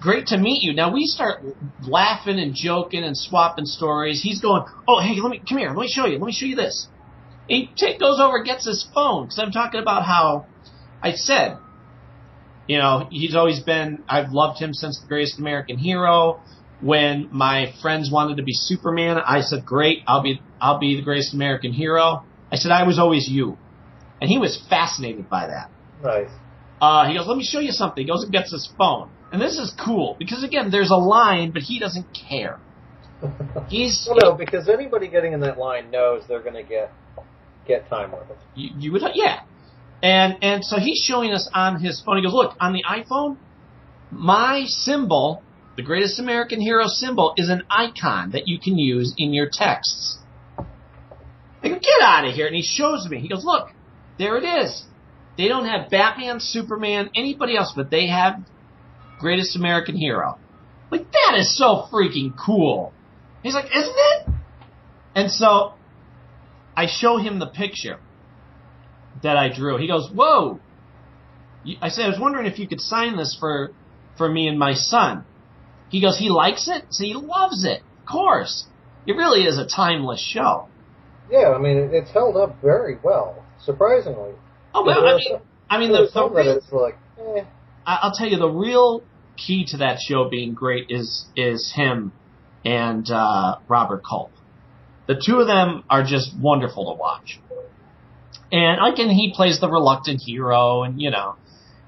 great to meet you. Now we start laughing and joking and swapping stories. He's going, oh, hey, come here. Let me show you this. He goes over and gets his phone because I'm talking about how I said, he's always been, I've loved him since The Greatest American Hero. When my friends wanted to be Superman, I said, great, I'll be the Greatest American Hero. I said, I was always you. And he was fascinated by that. Nice. He goes, let me show you something. He goes and gets his phone. And this is cool because, again, there's a line, but he doesn't care. No, because anybody getting in that line knows they're going to get time with it. You would, yeah. And so he's showing us on his phone. He goes, look, on the iPhone, my symbol, the Greatest American Hero symbol, is an icon that you can use in your texts. I go, get out of here. And he shows me. He goes, look, there it is. They don't have Batman, Superman, anybody else, but they have Greatest American Hero. Like, that is so freaking cool. He's like, isn't it? And so I show him the picture that I drew. He goes, whoa. I said, I was wondering if you could sign this for me and my son. He goes, he likes it? So he loves it. Of course. It really is a timeless show. Yeah, I mean, it's held up very well, surprisingly. Oh, well, the real, it's like, I'll tell you, the real key to that show being great is him and Robert Culp. The two of them are just wonderful to watch. And again, he plays the reluctant hero and,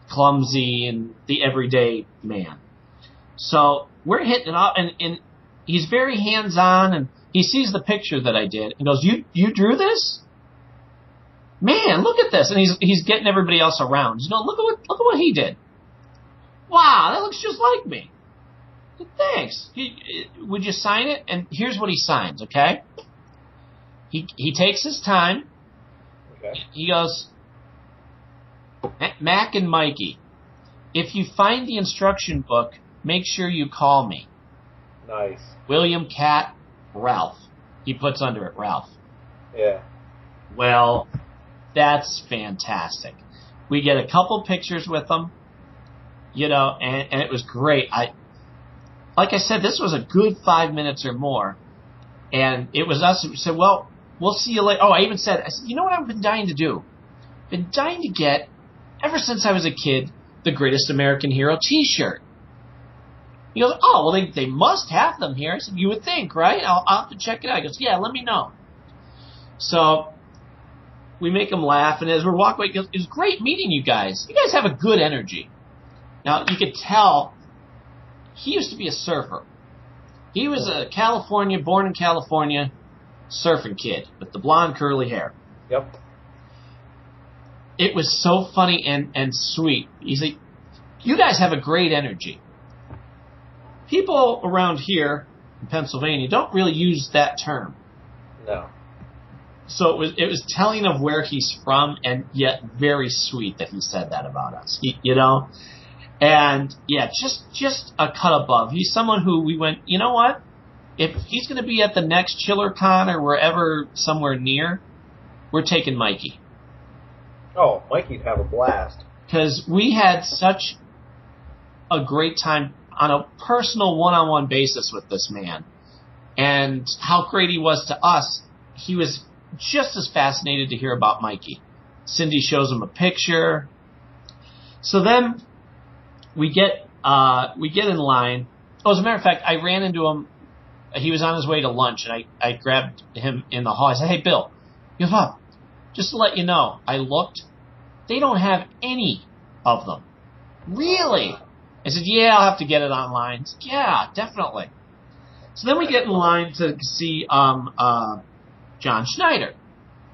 clumsy and the everyday man. So we're hitting it off, and he's very hands-on, and he sees the picture that I did and goes, you drew this? Man, look at this. And he's getting everybody else around. Look at what he did. Wow, that looks just like me. Thanks. Would you sign it? And here's what he signs, okay? He takes his time. Okay. He goes, Mac and Mikey, if you find the instruction book, make sure you call me. Nice. William Katt, Ralph. He puts under it Ralph. Yeah. Well, that's fantastic. We get a couple pictures with them, and it was great. Like I said, this was a good 5 minutes or more, and it was us who said, well, we'll see you later. Oh, I said, you know what I've been dying to do? been dying to get, ever since I was a kid, the Greatest American Hero t-shirt. He goes, oh, well, they must have them here. I said, you would think, right? I'll have to check it out. He goes, yeah, let me know. So we make him laugh, and as we're walking away, he goes, it was great meeting you guys. You guys have a good energy. Now, you could tell he used to be a surfer. He was a born in California, surfing kid with the blonde curly hair. Yep. It was so funny and sweet. He's like, you guys have a great energy. People around here in Pennsylvania don't really use that term. No. So it was telling of where he's from, and yet very sweet that he said that about us. You know? And yeah, just a cut above. He's someone who we went, you know what? If he's going to be at the next ChillerCon or wherever, somewhere near, we're taking Mikey. Oh, Mikey'd have a blast. Because we had such a great time on a personal one-on-one basis with this man. And how great he was to us. He was just as fascinated to hear about Mikey. Cindy shows him a picture. So then we get in line. Oh, as a matter of fact, I ran into him. He was on his way to lunch, and I grabbed him in the hall. I said, hey, Bill, give up. Just to let you know, I looked. They don't have any of them. Really? I said, yeah, I'll have to get it online. He said, yeah, definitely. So then we get in line to see John Schnieder,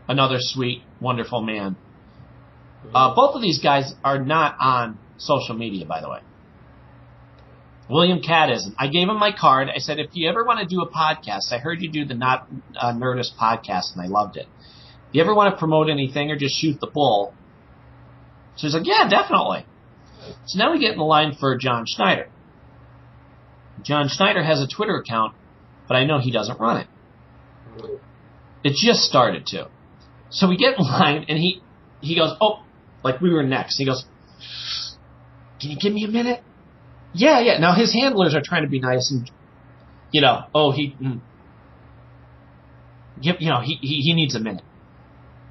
another sweet, wonderful man. Both of these guys are not on social media, by the way. William Katt isn't. I gave him my card. I said, if you ever want to do a podcast, I heard you do the Not Nerdist podcast, and I loved it. If you ever want to promote anything or just shoot the bull. So he's like, yeah, definitely. So now we get in the line for John Schnieder. John Schnieder has a Twitter account, but I know he doesn't run it. It just started to. So we get in line, and he goes, oh, like we were next. He goes, can you give me a minute? Yeah. Now his handlers are trying to be nice and, he needs a minute.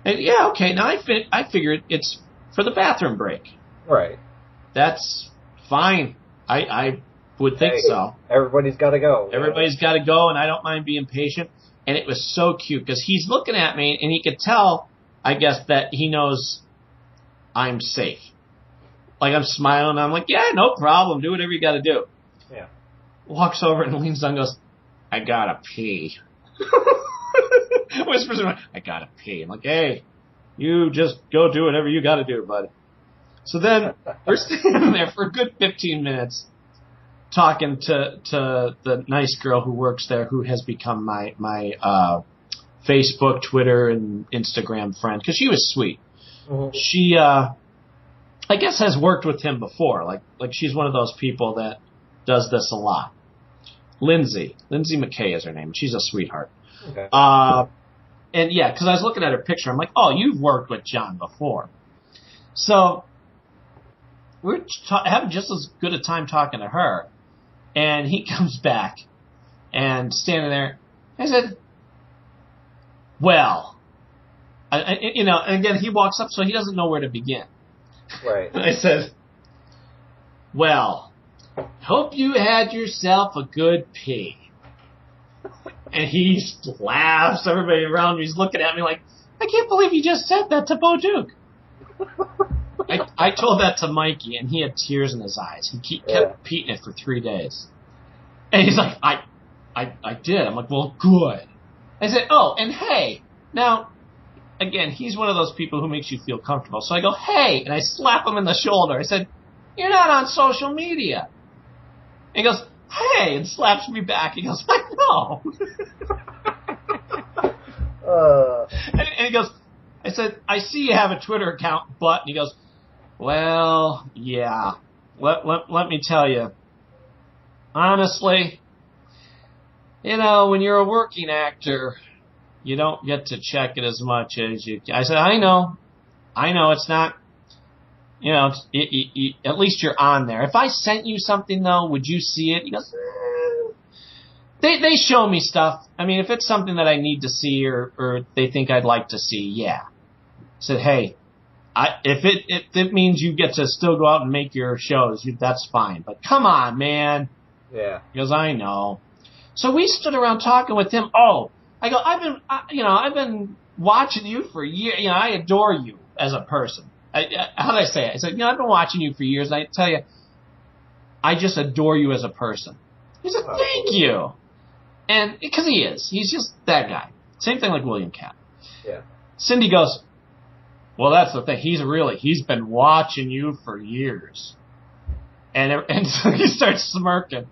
And yeah, okay. Now I figured it's for the bathroom break. Right. That's fine. I would think so. Everybody's got to go. Everybody's got to go, and I don't mind being patient. And it was so cute because he's looking at me, and he could tell, I guess, that he knows I'm safe. Like, I'm smiling, and I'm like, yeah, no problem. Do whatever you got to do. Yeah. Walks over and leans down and goes, I got to pee. Whispers in my, I got to pee. I'm like, hey, you just go do whatever you got to do, bud. So then we're standing there for a good 15 minutes talking to the nice girl who works there, who has become my Facebook, Twitter, and Instagram friend, because she was sweet. Mm-hmm. She, I guess, has worked with him before. Like she's one of those people that does this a lot. Lindsay McKay is her name. She's a sweetheart. Okay. And yeah, because I was looking at her picture, I'm like, oh, you've worked with John before. So we're having just as good a time talking to her, and he comes back and standing there. I said, well, and again, he walks up, so he doesn't know where to begin. Right. And I said, well, hope you had yourself a good pee. And he laughs. Everybody around me is looking at me like, I can't believe you just said that to Bo Duke. I told that to Mikey, and he had tears in his eyes. He kept repeating it for 3 days. And he's like, I did. I'm like, well, good. I said, oh, and hey, now, again, he's one of those people who makes you feel comfortable. So I go, hey, and I slap him in the shoulder. I said, you're not on social media. And he goes, hey, and slaps me back. He goes, I know. And he goes, I said, I see you have a Twitter account, but, and he goes, well, yeah, let me tell you, honestly, when you're a working actor, you don't get to check it as much as you. I said, I know, it's not, at least you're on there. If I sent you something, though, would you see it? He goes, They show me stuff. I mean, if it's something that I need to see or they think I'd like to see, yeah. I said, hey, if it means you get to still go out and make your shows, that's fine. But come on, man. Yeah. He goes, I know. So we stood around talking with him. Oh, I go, I've been watching you for years. I adore you as a person. How did I say it? I said, I've been watching you for years, and I tell you, I just adore you as a person. He said, thank you. And because he is. He's just that guy. Same thing like William Katt. Yeah. Cindy goes, well, that's the thing. He's been watching you for years. And so he starts smirking.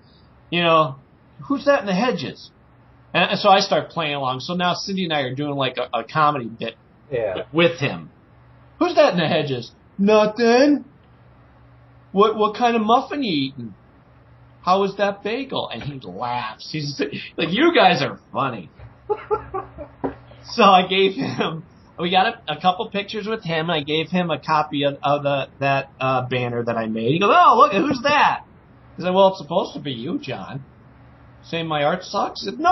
Who's that in the hedges? And so I start playing along. So now Cindy and I are doing like a comedy bit with him. Who's that in the hedges? Nothing. What kind of muffin you eating? How was that bagel? And he laughs. He's like, you guys are funny. So I gave him, we got a couple pictures with him. I gave him a copy of that banner that I made. He goes, oh, look, who's that? I said, well, it's supposed to be you, John. Saying my art sucks? He said, no.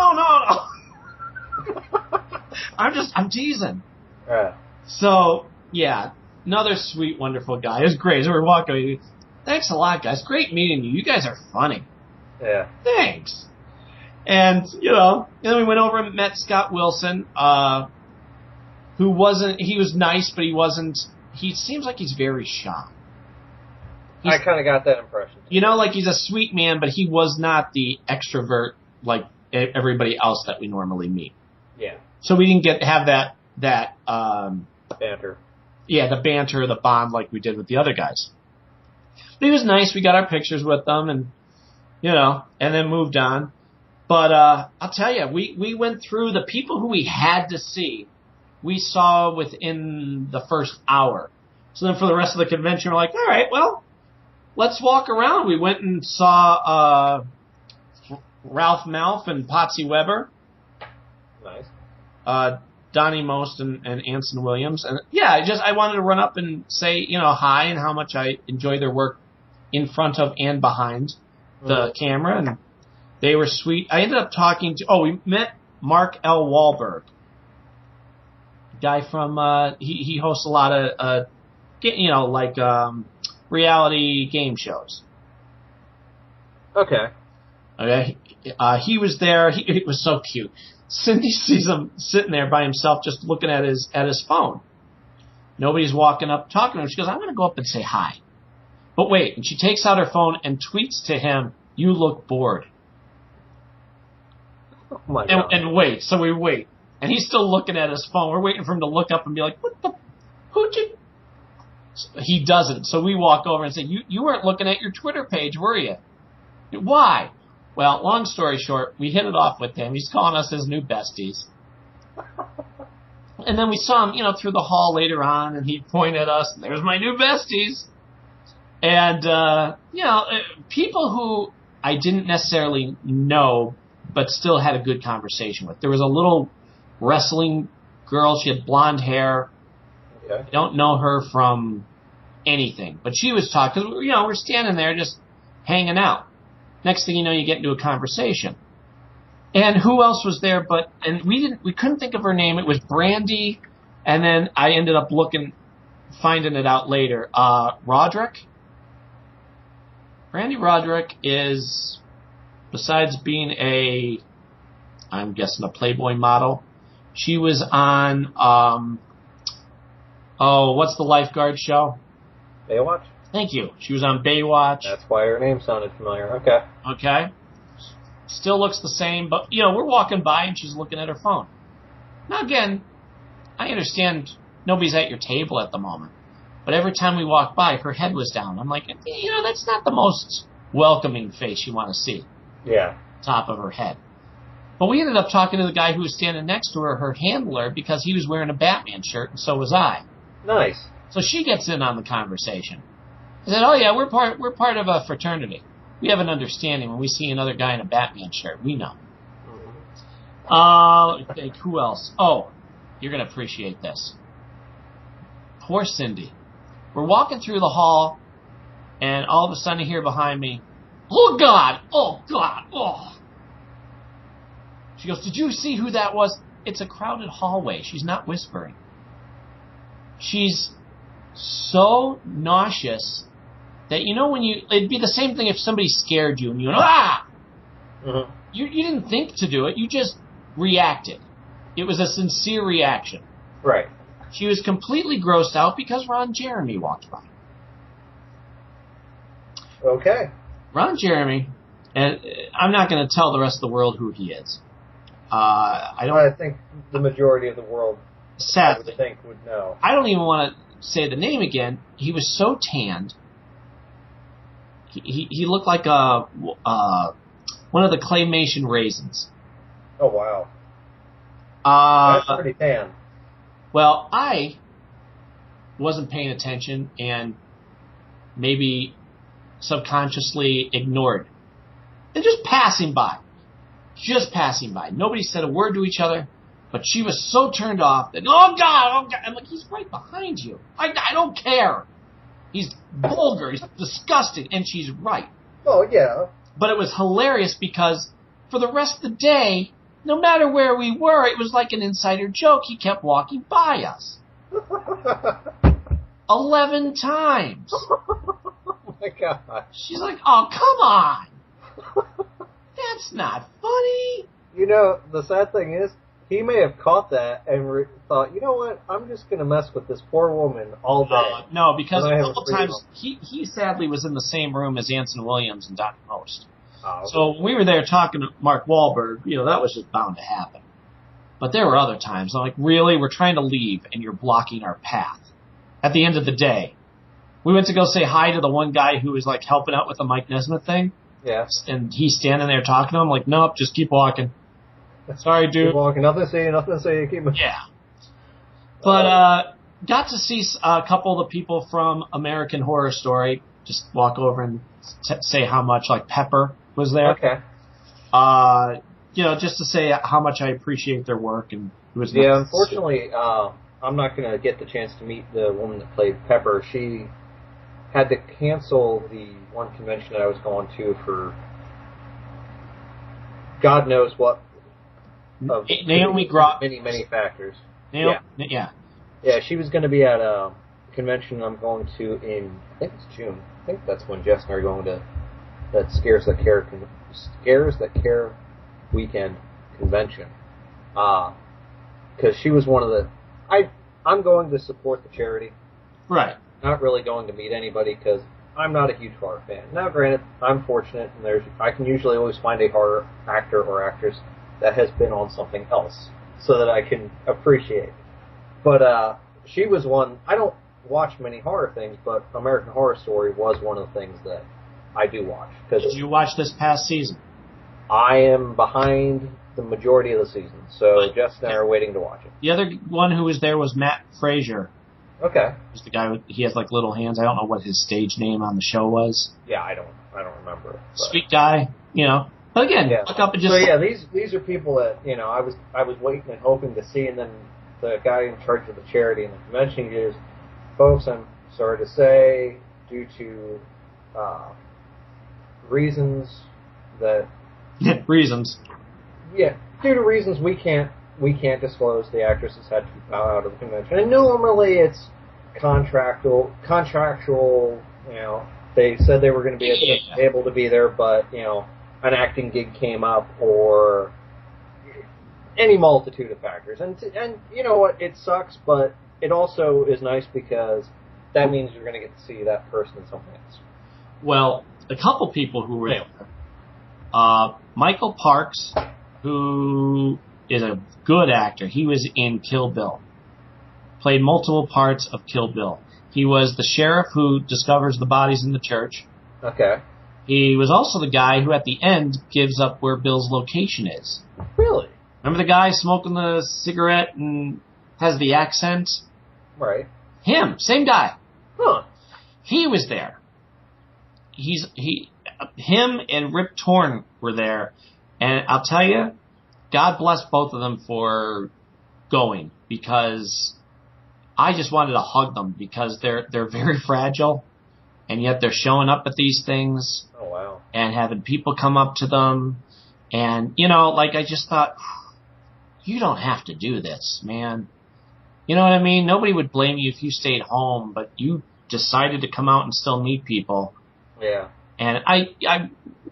I'm teasing. Right. So, yeah, another sweet, wonderful guy. It was great. As we were walking, thanks a lot, guys. Great meeting you. You guys are funny. Yeah. Thanks. And, and then we went over and met Scott Wilson, who he was nice, but he seems like he's very shy. I kind of got that impression. Like he's a sweet man, but he was not the extrovert like everybody else that we normally meet. Yeah. So we didn't have that banter. Yeah, the banter, the bond like we did with the other guys. But he was nice. We got our pictures with them and, and then moved on. But I'll tell you, we went through the people who we had to see. We saw within the first hour. So then for the rest of the convention, we're like, all right, well, let's walk around. We went and saw Ralph Malph and Potsy Weber. Nice. Donnie Most and Anson Williams. And yeah, I wanted to run up and say, hi and how much I enjoy their work in front of and behind the camera. And they were sweet. I ended up talking to, we met Mark L. Wahlberg. Guy from, he hosts a lot of, reality game shows. Okay. He was there. It was so cute. Cindy sees him sitting there by himself just looking at his phone. Nobody's walking up talking to him. She goes, I'm going to go up and say hi. But wait. And she takes out her phone and tweets to him, you look bored. Oh my God. And wait. So we wait. And he's still looking at his phone. We're waiting for him to look up and be like, who'd you? He doesn't. So we walk over and say, you weren't looking at your Twitter page, were you? Why? Well, long story short, we hit it off with him. He's calling us his new besties. And then we saw him, through the hall later on, and he'd point at us, and there's my new besties. And, people who I didn't necessarily know, but still had a good conversation with. There was a little wrestling girl. She had blonde hair. Okay. I don't know her from anything, but she was talking, because, we're standing there just hanging out. Next thing you know, you get into a conversation. And who else was there and we couldn't think of her name. It was Brandy, and then I ended up finding it out later. Roderick? Brandy Roderick is, besides being I'm guessing a Playboy model, she was on, what's the lifeguard show? Baywatch? Thank you. She was on Baywatch. That's why her name sounded familiar. Okay. Okay. Still looks the same, but, we're walking by and she's looking at her phone. Now, again, I understand nobody's at your table at the moment, but every time we walk by, her head was down. I'm like, that's not the most welcoming face you want to see. Yeah. Top of her head. But we ended up talking to the guy who was standing next to her handler, because he was wearing a Batman shirt, and so was I. Nice. So she gets in on the conversation. I said, oh yeah, we're part of a fraternity. We have an understanding when we see another guy in a Batman shirt. We know. Who else? Oh, you're going to appreciate this. Poor Cindy. We're walking through the hall, and all of a sudden I hear behind me, oh God, oh God, oh. She goes, did you see who that was? It's a crowded hallway. She's not whispering. She's so nauseous that, you know, it'd be the same thing if somebody scared you and you went, ah! Mm-hmm. You didn't think to do it. You just reacted. It was a sincere reaction. Right. She was completely grossed out because Ron Jeremy walked by. Okay. Ron Jeremy, and I'm not going to tell the rest of the world who he is. I think the majority of the world, sadly, I would think, would know. I don't even want to say the name again. He was so tanned. He looked like one of the claymation raisins. Oh, wow. That's pretty tan. Well, I wasn't paying attention and maybe subconsciously ignored. And just passing by. Nobody said a word to each other, but she was so turned off that, oh God. I'm like, he's right behind you. I don't care. He's vulgar. He's disgusting. And she's right. Oh, yeah. But it was hilarious because for the rest of the day, no matter where we were, it was like an insider joke. He kept walking by us. 11 times. Oh, my God. She's like, oh, come on. That's not funny. You know, the sad thing is, he may have caught that and thought, you know what, I'm just going to mess with this poor woman all day. No, because a couple times, he sadly was in the same room as Anson Williams and Dr. Most. Oh, okay. So when we were there talking to Mark Wahlberg, you know, that was just bound to happen. But there were other times, I'm like, really? We're trying to leave and you're blocking our path. At the end of the day, we went to go say hi to the one guy who was like helping out with the Mike Nesmith thing. Yes. And he's standing there talking to him like, nope, just keep walking. Sorry, dude. Keep walking. Nothing to say. Keep moving. Yeah. But got to see a couple of the people from American Horror Story just walk over and say how much, like Pepper was there. Okay. You know, just to say how much I appreciate their work. And it was yeah, unfortunately, I'm not going to get the chance to meet the woman that played Pepper. She had to cancel the one convention that I was going to for God knows what. Of Naomi Groff. Many factors. Yeah. Yeah, she was going to be at a convention I'm going to in, I think it's June. I think that's when Jess and I are going to that Scares That Care weekend convention. Because she was one of the... I'm going to support the charity. Right. Not really going to meet anybody because I'm not a huge horror fan. Now, granted, I'm fortunate, and I can usually always find a horror actor or actress that has been on something else so that I can appreciate. But she was one... I don't watch many horror things, but American Horror Story was one of the things that I do watch. Did you watch this past season? I am behind the majority of the season, so Jess and I are waiting to watch it. The other one who was there was Matt Frazier. Okay. He's the guy he has like little hands. I don't know what his stage name on the show was. Yeah, I don't remember. But. Sweet guy, you know. But again, look up and just... So yeah, these are people that, you know, I was waiting and hoping to see, and then the guy in charge of the charity and the convention goes, folks, I'm sorry to say, due to reasons that... reasons. Yeah, due to reasons we can't disclose, the actresses had to bow out of the convention. And normally it's contractual, you know, they said they were going to be able to be there, but, you know, an acting gig came up or any multitude of factors. And you know what, it sucks, but it also is nice because that means you're going to get to see that person in something else. Well, a couple people who were there. Michael Parks, who is a good actor. He was in Kill Bill. Played multiple parts of Kill Bill. He was the sheriff who discovers the bodies in the church. Okay. He was also the guy who at the end gives up where Bill's location is. Really? Remember the guy smoking the cigarette and has the accent? Right. Him. Same guy. Huh. He was there. Him and Rip Torn were there. And I'll tell you, God bless both of them for going, because I just wanted to hug them because they're very fragile, and yet they're showing up at these things. Oh, wow. And having people come up to them. And, you know, like I just thought, you don't have to do this, man. You know what I mean? Nobody would blame you if you stayed home, but you decided to come out and still meet people. Yeah. And I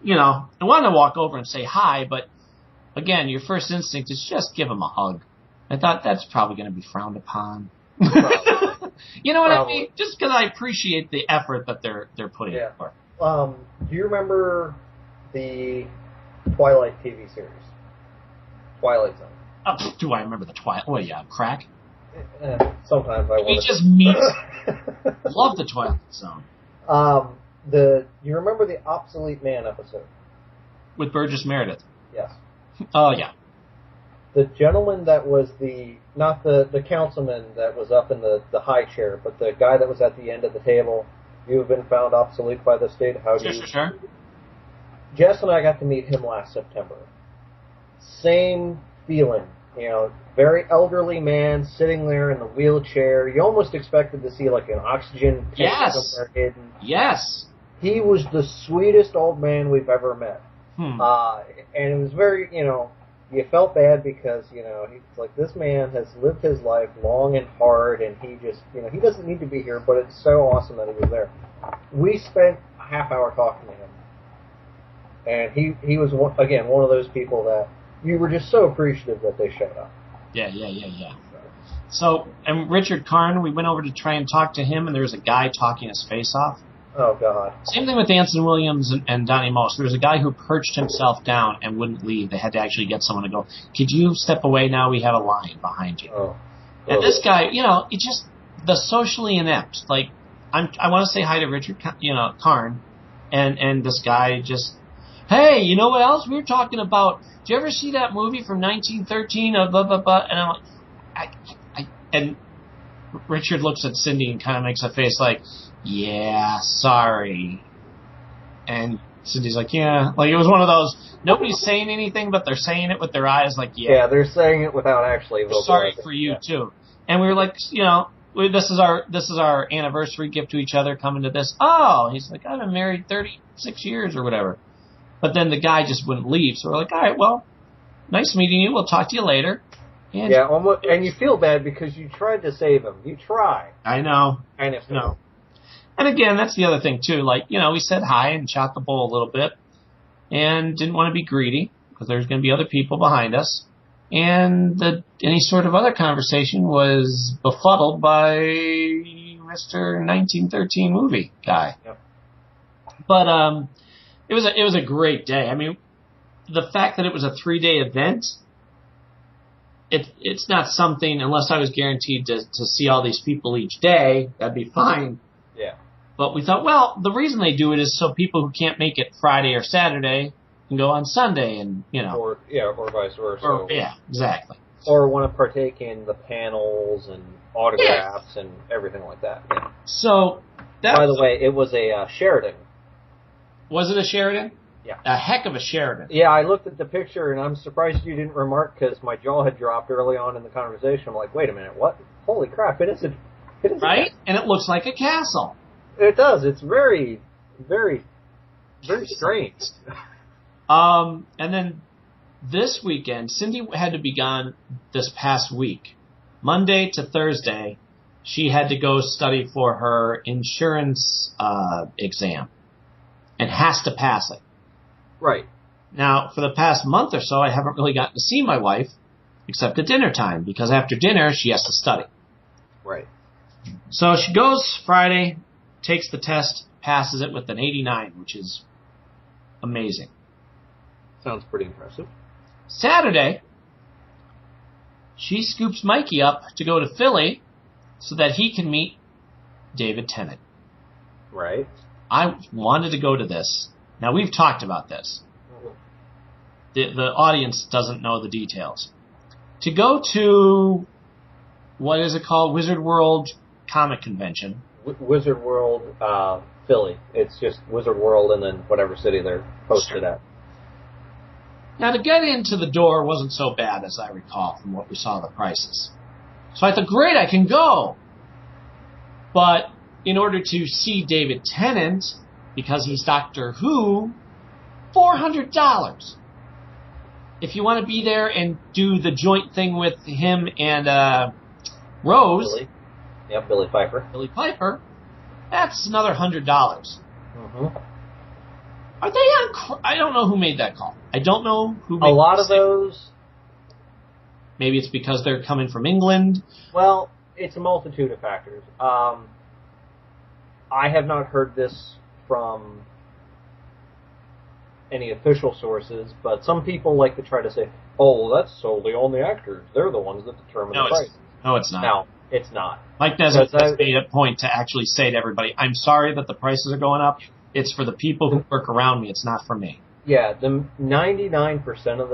wanted to walk over and say hi, but again, your first instinct is just give them a hug. I thought that's probably going to be frowned upon. You know what I mean? Just because I appreciate the effort that they're putting forth. Do you remember the Twilight TV series? Twilight Zone. Do I remember the Twilight? Oh, yeah, crack? Sometimes I want to. We just meet. Love the Twilight Zone. You remember the Obsolete Man episode? With Burgess Meredith? Yes. Oh, yeah. The gentleman that was not the councilman that was up in the high chair, but the guy that was at the end of the table, you have been found obsolete by the state. Sure. Jess and I got to meet him last September. Same feeling, very elderly man sitting there in the wheelchair. You almost expected to see like an oxygen tank somewhere hidden. Yes. He was the sweetest old man we've ever met. And it was very, you felt bad because, he's like, this man has lived his life long and hard, and he just, he doesn't need to be here, but it's so awesome that he was there. We spent a half hour talking to him. And he was, again, one of those people that you were just so appreciative that they showed up. Yeah. So, and Richard Karn, we went over to try and talk to him, and there was a guy talking his face off. Oh, God. Same thing with Anson Williams and Donnie Most. There was a guy who perched himself down and wouldn't leave. They had to actually get someone to go, could you step away now? We have a line behind you. Oh. And this guy, it's just the socially inept. Like, I want to say hi to Richard, Karn, and this guy just, hey, you know what else? We were talking about, did you ever see that movie from 1913 of blah, blah, blah? And I'm like, and Richard looks at Cindy and kind of makes a face like, yeah, sorry. And Cindy's like, yeah. Like, it was one of those, nobody's saying anything, but they're saying it with their eyes, like, yeah. Yeah, they're saying it without actually vocalizing. Sorry for you, too. And we were like, this is our anniversary gift to each other coming to this. Oh, he's like, I've been married 36 years or whatever. But then the guy just wouldn't leave. So we're like, all right, well, nice meeting you. We'll talk to you later. And yeah, almost, and you feel bad because you tried to save him. You try. I know. And it's no. And again, that's the other thing, too. Like, we said hi and shot the bull a little bit and didn't want to be greedy because there's going to be other people behind us. And any sort of other conversation was befuddled by Mr. 1913 movie guy. Yep. But it was a great day. I mean, the fact that it was a 3-day event, it's not something, unless I was guaranteed to see all these people each day, that'd be fine. Yeah. But we thought, well, the reason they do it is so people who can't make it Friday or Saturday can go on Sunday and, Or vice versa. Yeah, exactly. Or want to partake in the panels and autographs and everything like that. Yeah. So, by the way, it was a Sheridan. Was it a Sheridan? Yeah. A heck of a Sheridan. Yeah, I looked at the picture, and I'm surprised you didn't remark because my jaw had dropped early on in the conversation. I'm like, wait a minute, what? Holy crap, it is a... Right? And it looks like a castle. It does. It's very, very, very strange. And then this weekend, Cindy had to be gone this past week. Monday to Thursday, she had to go study for her insurance exam and has to pass it. Right. Now, for the past month or so, I haven't really gotten to see my wife except at dinner time because after dinner, she has to study. Right. So she goes Friday, takes the test, passes it with an 89, which is amazing. Sounds pretty impressive. Saturday, she scoops Mikey up to go to Philly so that he can meet David Tennant. Right. I wanted to go to this. Now, we've talked about this. The audience doesn't know the details. To go to, what is it called? Wizard World Comic Convention. Wizard World, Philly. It's just Wizard World and then whatever city they're posted at. Now, to get into the door wasn't so bad, as I recall, from what we saw the prices. So I thought, great, I can go. But in order to see David Tennant, because he's Doctor Who, $400. If you want to be there and do the joint thing with him and, Rose. Billy. Yep, Billy Piper. Billy Piper. That's another $100. Mm-hmm. Are they on? I don't know who made that call. I don't know who made a lot of those. Maybe it's because they're coming from England. Well, it's a multitude of factors. I have not heard this from any official sources, but some people like to try to say, "Oh, well, that's solely on the actors. They're the ones that determine the price." No, it's not. No, it's not. Mike Nesmith has made a point to actually say to everybody, "I'm sorry that the prices are going up. It's for the people who work around me. It's not for me." Yeah, the 99% of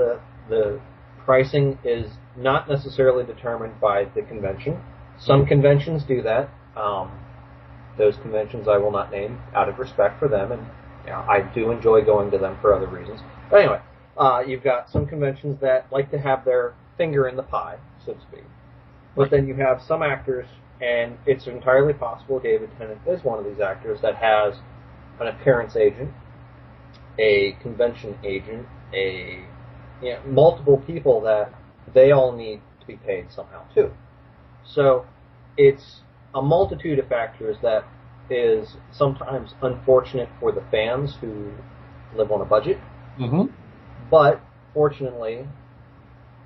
the pricing is not necessarily determined by the convention. Some conventions do that. Those conventions I will not name out of respect for them, and I do enjoy going to them for other reasons. But anyway, you've got some conventions that like to have their finger in the pie, so to speak. But then you have some actors, and it's entirely possible David Tennant is one of these actors that has an appearance agent, a convention agent, multiple people that they all need to be paid somehow too. So it's a multitude of factors that is sometimes unfortunate for the fans who live on a budget. Mm-hmm. But fortunately,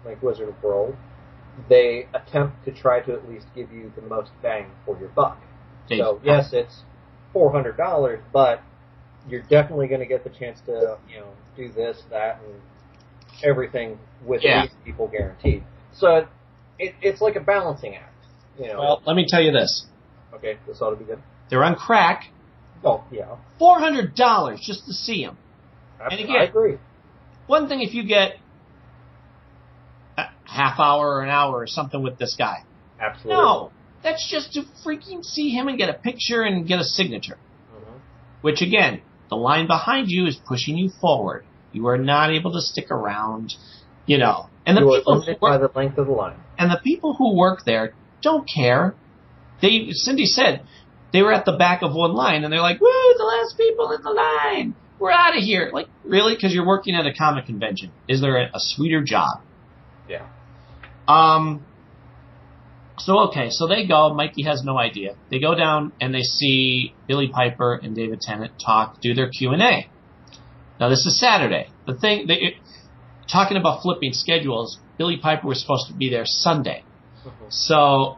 like Wizard of World, they attempt to try to at least give you the most bang for your buck. So yes, it's $400, but you're definitely going to get the chance to do this, that, and everything with these people guaranteed. So it's like a balancing act. Well, let me tell you this. Okay, this ought to be good. They're on crack. Oh, yeah. $400 just to see them. And again, I agree. One thing if you get a half hour or an hour or something with this guy. Absolutely. No, that's just to freaking see him and get a picture and get a signature. Mm-hmm. Which, again, the line behind you is pushing you forward. You are not able to stick around, And the people who work, by the length of the line. And the people who work there don't care. Cindy said they were at the back of one line, and they're like, "Woo, the last people in the line. We're out of here." Like, really? Because you're working at a comic convention. Is there a sweeter job? Yeah. So they go. Mikey has no idea. They go down, and they see Billy Piper and David Tennant do their Q&A. Now, this is Saturday. Talking about flipping schedules, Billy Piper was supposed to be there Sunday. Mm-hmm. So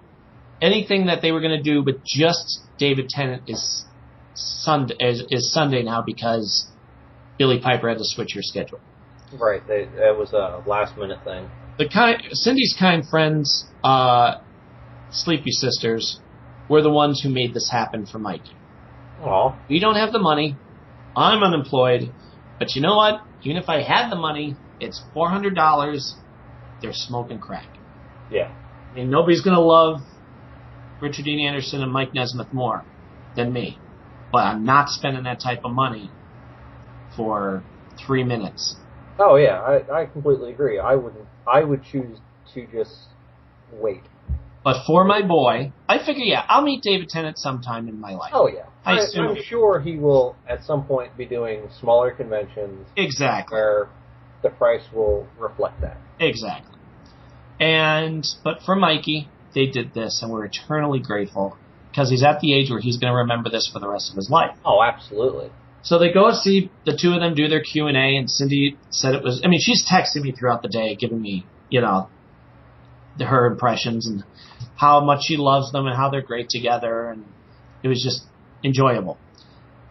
anything that they were going to do with just David Tennant is Sunday now because Billy Piper had to switch her schedule. Right. It was a last-minute thing. Cindy's kind friends, Sleepy Sisters, were the ones who made this happen for Mikey. Aw. We don't have the money. I'm unemployed. But you know what? Even if I had the money, it's $400. They're smoking crack. Yeah. I mean, nobody's going to love Richard Dean Anderson and Mike Nesmith more than me. But I'm not spending that type of money for 3 minutes. Oh, yeah. I completely agree. I would choose to just wait. But for my boy, I figure, I'll meet David Tennant sometime in my life. Oh, yeah. I'm sure he will, at some point, be doing smaller conventions. Exactly. Where the price will reflect that. Exactly. But for Mikey, they did this, and we're eternally grateful, because he's at the age where he's going to remember this for the rest of his life. Oh, absolutely. So they go see the two of them do their Q&A, and Cindy said it was, she's texting me throughout the day, giving me, her impressions and how much she loves them and how they're great together, and it was just enjoyable.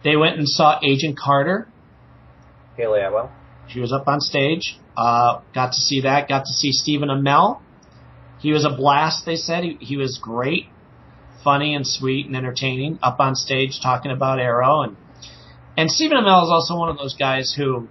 They went and saw Agent Carter. Haley Atwell. She was up on stage. Got to see that. Got to see Stephen Amell. He was a blast, they said. He was great, funny and sweet and entertaining, up on stage talking about Arrow. And Stephen Amell is also one of those guys who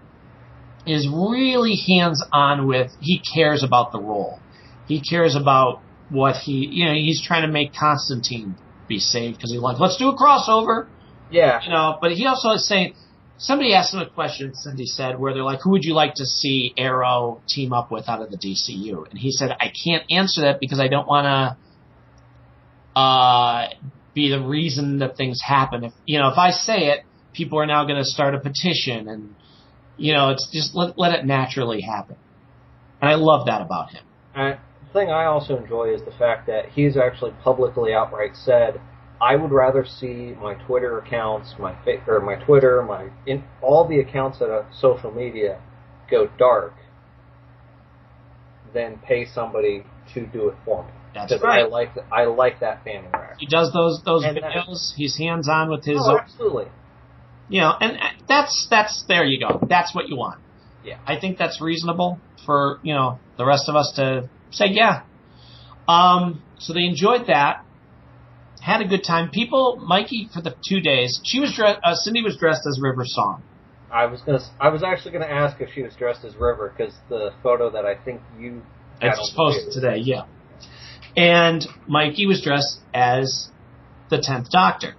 is really hands-on he cares about the role. He cares about what he's trying to make Constantine be saved because he's like, let's do a crossover. Yeah. But he also is saying, somebody asked him a question, Cindy said, where they're like, who would you like to see Arrow team up with out of the DCU? And he said, I can't answer that because I don't want to be the reason that things happen. If I say it, people are now going to start a petition, and it's just let it naturally happen. And I love that about him. thing I also enjoy is the fact that he's actually publicly outright said, I would rather see my Twitter accounts, my Twitter, all the accounts that are social media go dark than pay somebody to do it for me. That's right. I like that fan interaction. He does those videos. He's hands on with his. Oh, absolutely. You know, and that's there you go. That's what you want. Yeah. I think that's reasonable for, you know, the rest of us to say, yeah. So they enjoyed that. Had a good time. Mikey, for the 2 days, Cindy was dressed as River Song. I was actually gonna ask if she was dressed as River, because the photo that I think you had It's posted today, yeah. And Mikey was dressed as the 10th Doctor.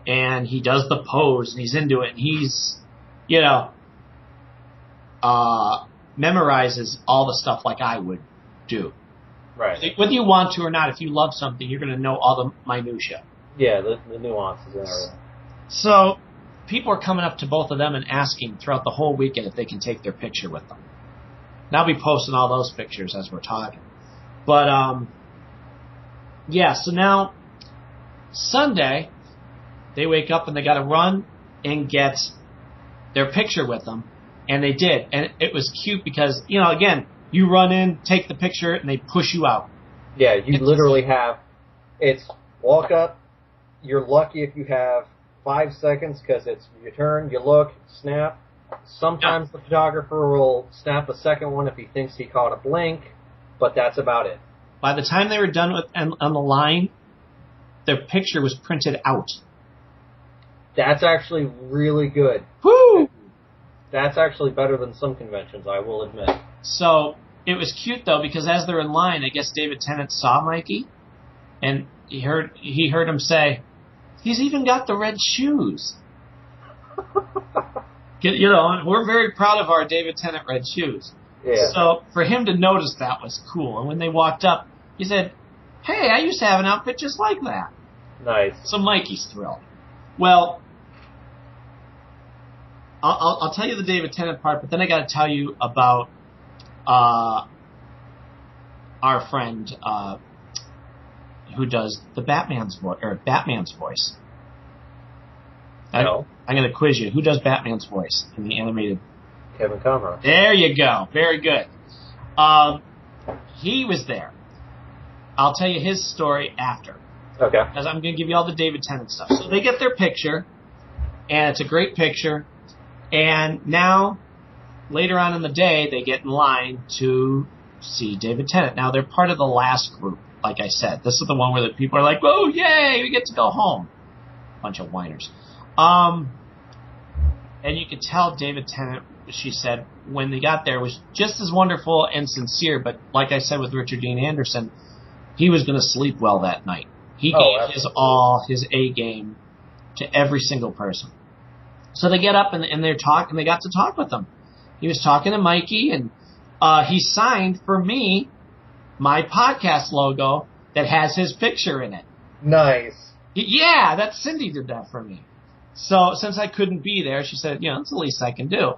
And he does the pose, and he's into it, and he's, you know, memorizes all the stuff like I would do. Right. Whether you want to or not, if you love something, you're going to know all the minutia. Yeah, the nuances and everything. So people are coming up to both of them and asking throughout the whole weekend if they can take their picture with them. And I'll be posting all those pictures as we're talking. But, yeah, so now Sunday, they wake up and they got to run and get their picture with them. And they did. And it was cute because, you know, again, you run in, take the picture, and they push you out. Yeah, you literally have, it's walk up, you're lucky if you have 5 seconds because it's your turn, you look, snap. Sometimes the photographer will snap a second one if he thinks he caught a blink, but that's about it. By the time they were done with on the line, their picture was printed out. That's actually really good. Woo! That's actually better than some conventions, I will admit. So it was cute though, because as they're in line, I guess David Tennant saw Mikey, and he heard him say, "He's even got the red shoes." You know, we're very proud of our David Tennant red shoes. Yeah. So for him to notice that was cool. And when they walked up, he said, "Hey, I used to have an outfit just like that." Nice. So Mikey's thrilled. Well, I'll tell you the David Tennant part, but then I got to tell you about our friend who does the Batman's voice. No. I'm going to quiz you. Who does Batman's voice in the animated? Kevin Conroy. There you go. Very good. He was there. I'll tell you his story after. Okay. Because I'm going to give you all the David Tennant stuff. So they get their picture, and it's a great picture. And now, later on in the day, they get in line to see David Tennant. Now, they're part of the last group, like I said. This is the one where the people are like, "Whoa, yay, we get to go home." Bunch of whiners. And you could tell David Tennant, she said, when they got there, was just as wonderful and sincere. But like I said with Richard Dean Anderson, he was going to sleep well that night. He gave his all, his A game to every single person. So they get up and they're talking. They got to talk with them. He was talking to Mikey, and he signed for me my podcast logo that has his picture in it. Nice. Yeah, that Cindy did that for me. So since I couldn't be there, she said, "It's the least I can do."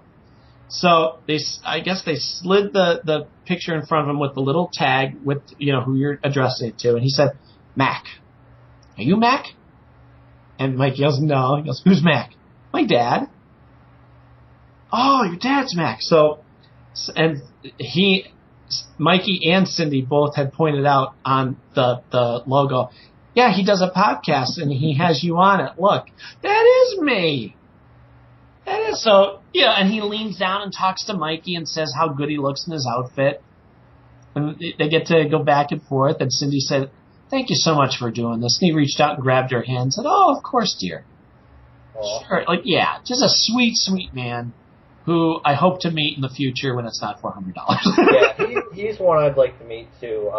So I guess they slid the picture in front of him with the little tag with who you're addressing it to, and he said, "Mac, are you Mac?" And Mike yells, "No." He goes, "Who's Mac?" "My dad." "Oh, your dad's Mac." So, and Mikey and Cindy both had pointed out on the logo, "Yeah, he does a podcast and he has you on it. Look, that is me." That is so. Yeah, and he leans down and talks to Mikey and says how good he looks in his outfit. And they get to go back and forth. And Cindy said, "Thank you so much for doing this." And he reached out and grabbed her hand and said, "Oh, of course, dear." Aww. Sure. Just a sweet, sweet man who I hope to meet in the future when it's not $400. Yeah, he's one I'd like to meet too.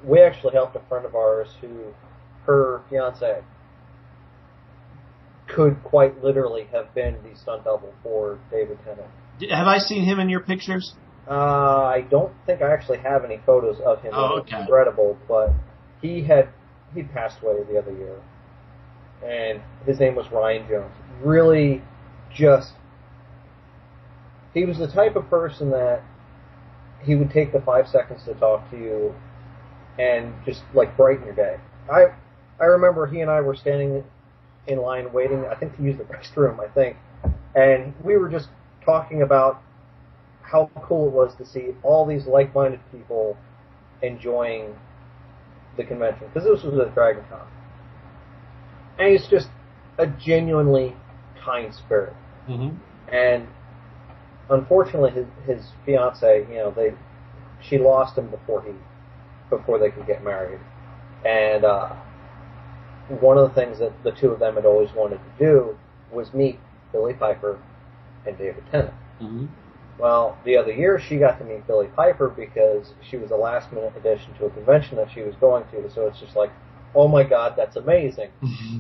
We actually helped a friend of ours who, her fiance could quite literally have been the stunt double for David Tennant. Have I seen him in your pictures? I don't think I actually have any photos of him. Oh, okay. Incredible, but he passed away the other year, and his name was Ryan Jones. Really, he was the type of person that he would take the 5 seconds to talk to you and just, like, brighten your day. I remember he and I were standing in line waiting, I think, to use the restroom, and we were just talking about how cool it was to see all these like-minded people enjoying the convention, because this was at Dragon Con. And he's just a genuinely kind spirit. Mm-hmm. And unfortunately, his fiance, she lost him before they could get married. And one of the things that the two of them had always wanted to do was meet Billy Piper and David Tennant. Mm-hmm. Well, the other year she got to meet Billy Piper because she was a last-minute addition to a convention that she was going to. So it's just like, oh my God, that's amazing. Mm-hmm.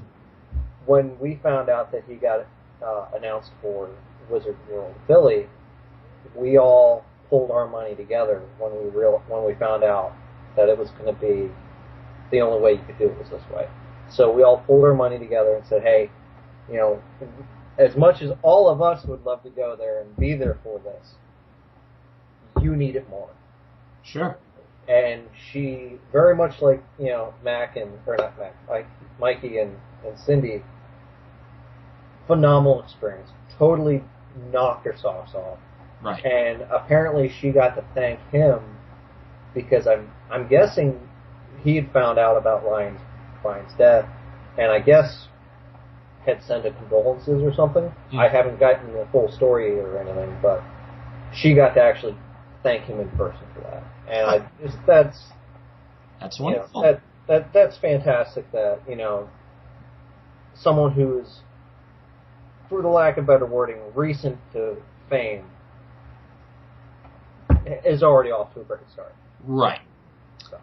When we found out that he got announced for Wizard World Billy, we all pulled our money together when we found out that it was going to be the only way you could do it was this way. So we all pulled our money together and said, hey, as much as all of us would love to go there and be there for this, you need it more. Sure. And she, very much like, Mikey and Cindy, phenomenal experience. Totally knocked her socks off. Right. And apparently she got to thank him because I'm guessing he had found out about Ryan's death, and I guess had sent a condolences or something. Mm-hmm. I haven't gotten the full story or anything, but she got to actually thank him in person for that. And that's wonderful. That's fantastic that, someone who's, for the lack of better wording, recent to fame is already off to a great start. Right.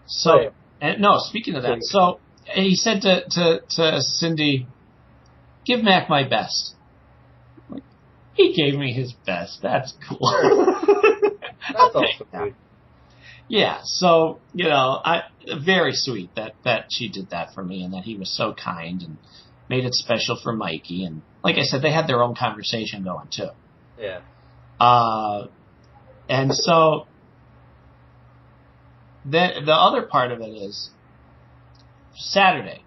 So and no, speaking of that, so he said to Cindy, give Mac my best. He gave me his best. That's cool. That's also sweet. Yeah, so, very sweet that she did that for me and that he was so kind and made it special for Mikey. And like I said, they had their own conversation going, too. Yeah. And so the other part of it is Saturday.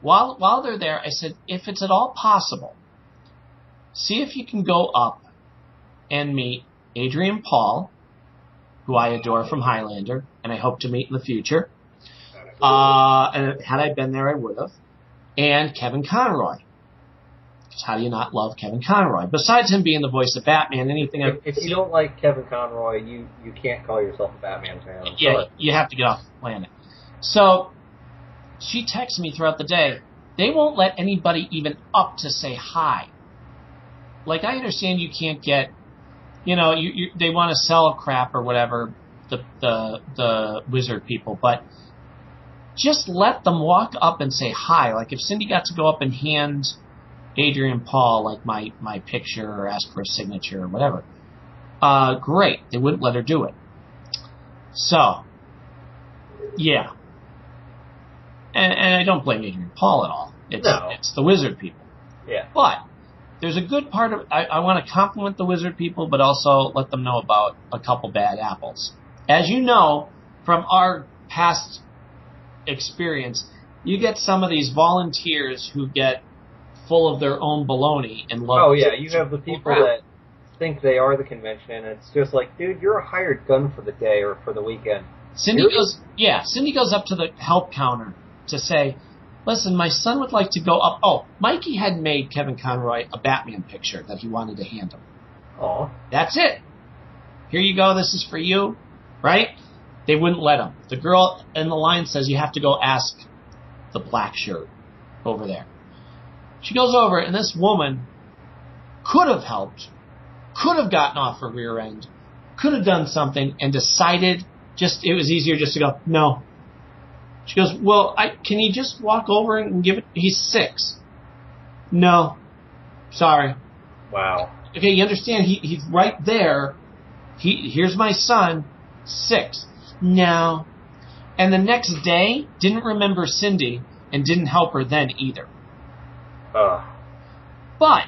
While they're there, I said, if it's at all possible, see if you can go up and meet Adrian Paul, who I adore from Highlander, and I hope to meet in the future. And had I been there, I would have. And Kevin Conroy. Because how do you not love Kevin Conroy? Besides him being the voice of Batman, anything if you don't like Kevin Conroy, you can't call yourself a Batman fan. Yeah, you have to get off the planet. So she texts me throughout the day. They won't let anybody even up to say hi. Like, I understand you can't get, they want to sell crap or whatever, the wizard people, but just let them walk up and say hi. Like, if Cindy got to go up and hand Adrian Paul, like, my picture or ask for a signature or whatever, great. They wouldn't let her do it. So, yeah. And I don't blame Adrian Paul at all. It's the wizard people. Yeah. But there's a good part of I want to compliment the wizard people, but also let them know about a couple bad apples. As you know from our past experience, you get some of these volunteers who get full of their own baloney and love. Oh yeah, you have the people that think they are the convention, and it's just like, dude, you're a hired gun for the day or for the weekend. Cindy goes up to the help counter to say, listen, my son would like to go up. Oh, Mikey had made Kevin Conroy a Batman picture that he wanted to hand him. Aw. That's it. Here you go. This is for you. Right? They wouldn't let him. The girl in the line says you have to go ask the black shirt over there. She goes over, and this woman could have helped, could have gotten off her rear end, could have done something, and decided it was easier just to go, no. She goes, well, can you just walk over and give it? He's 6. No. Sorry. Wow. Okay, you understand? He's right there. Here's my son, 6. No. And the next day, didn't remember Cindy and didn't help her then either. But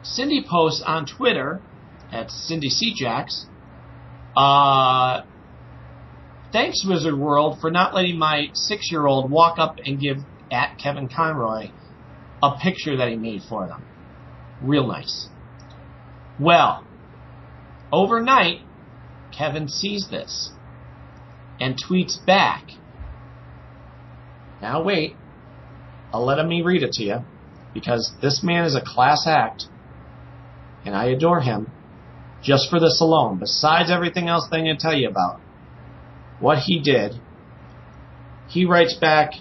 Cindy posts on Twitter at Cindy C. Jacks Thanks, Wizard World, for not letting my 6-year-old walk up and give at Kevin Conroy a picture that he made for them. Real nice. Well, overnight, Kevin sees this and tweets back. Now wait, I'll let me read it to you, because this man is a class act, and I adore him just for this alone, besides everything else that I'm going to tell you about. What he did, he writes back,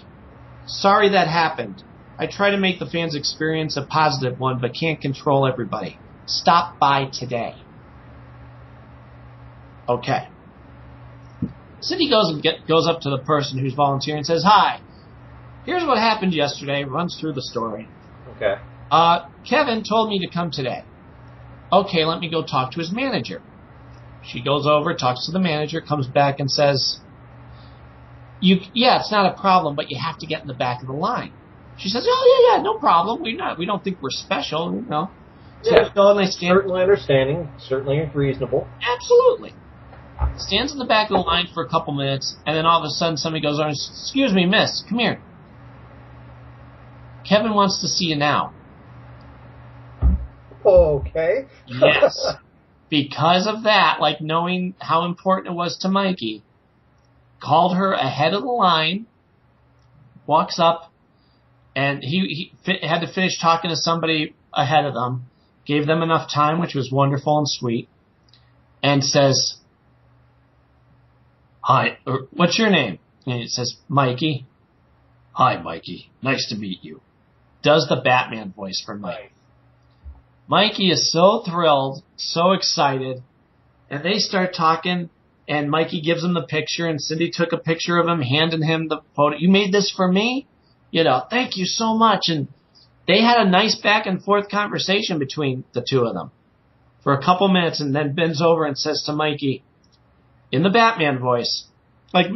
"Sorry that happened. I try to make the fans' experience a positive one, but can't control everybody. Stop by today." Okay. Cindy goes up to the person who's volunteering and says, "Hi, here's what happened yesterday." Runs through the story. Okay. Kevin told me to come today. Okay, let me go talk to his manager. She goes over, talks to the manager, comes back and says, "Yeah, it's not a problem, but you have to get in the back of the line." She says, "Oh yeah, no problem. We don't think we're special, you know." So Yeah, go and they stand. certainly understanding, certainly reasonable. Absolutely. Stands in the back of the line for a couple minutes, and then all of a sudden somebody goes over and says, "Excuse me, miss, come here. Kevin wants to see you now." Okay. Yes. Because of that, like knowing how important it was to Mikey, called her ahead of the line, walks up, and he had to finish talking to somebody ahead of them, gave them enough time, which was wonderful and sweet, and says, "Hi, what's your name?" And it says, "Mikey." "Hi, Mikey. Nice to meet you." Does the Batman voice for Mike. Nice. Mikey is so thrilled, so excited, and they start talking, and Mikey gives him the picture, and Cindy took a picture of him, handing him the photo. "You made this for me? You know, thank you so much." And they had a nice back and forth conversation between the two of them for a couple minutes, and then bends over and says to Mikey, in the Batman voice, like,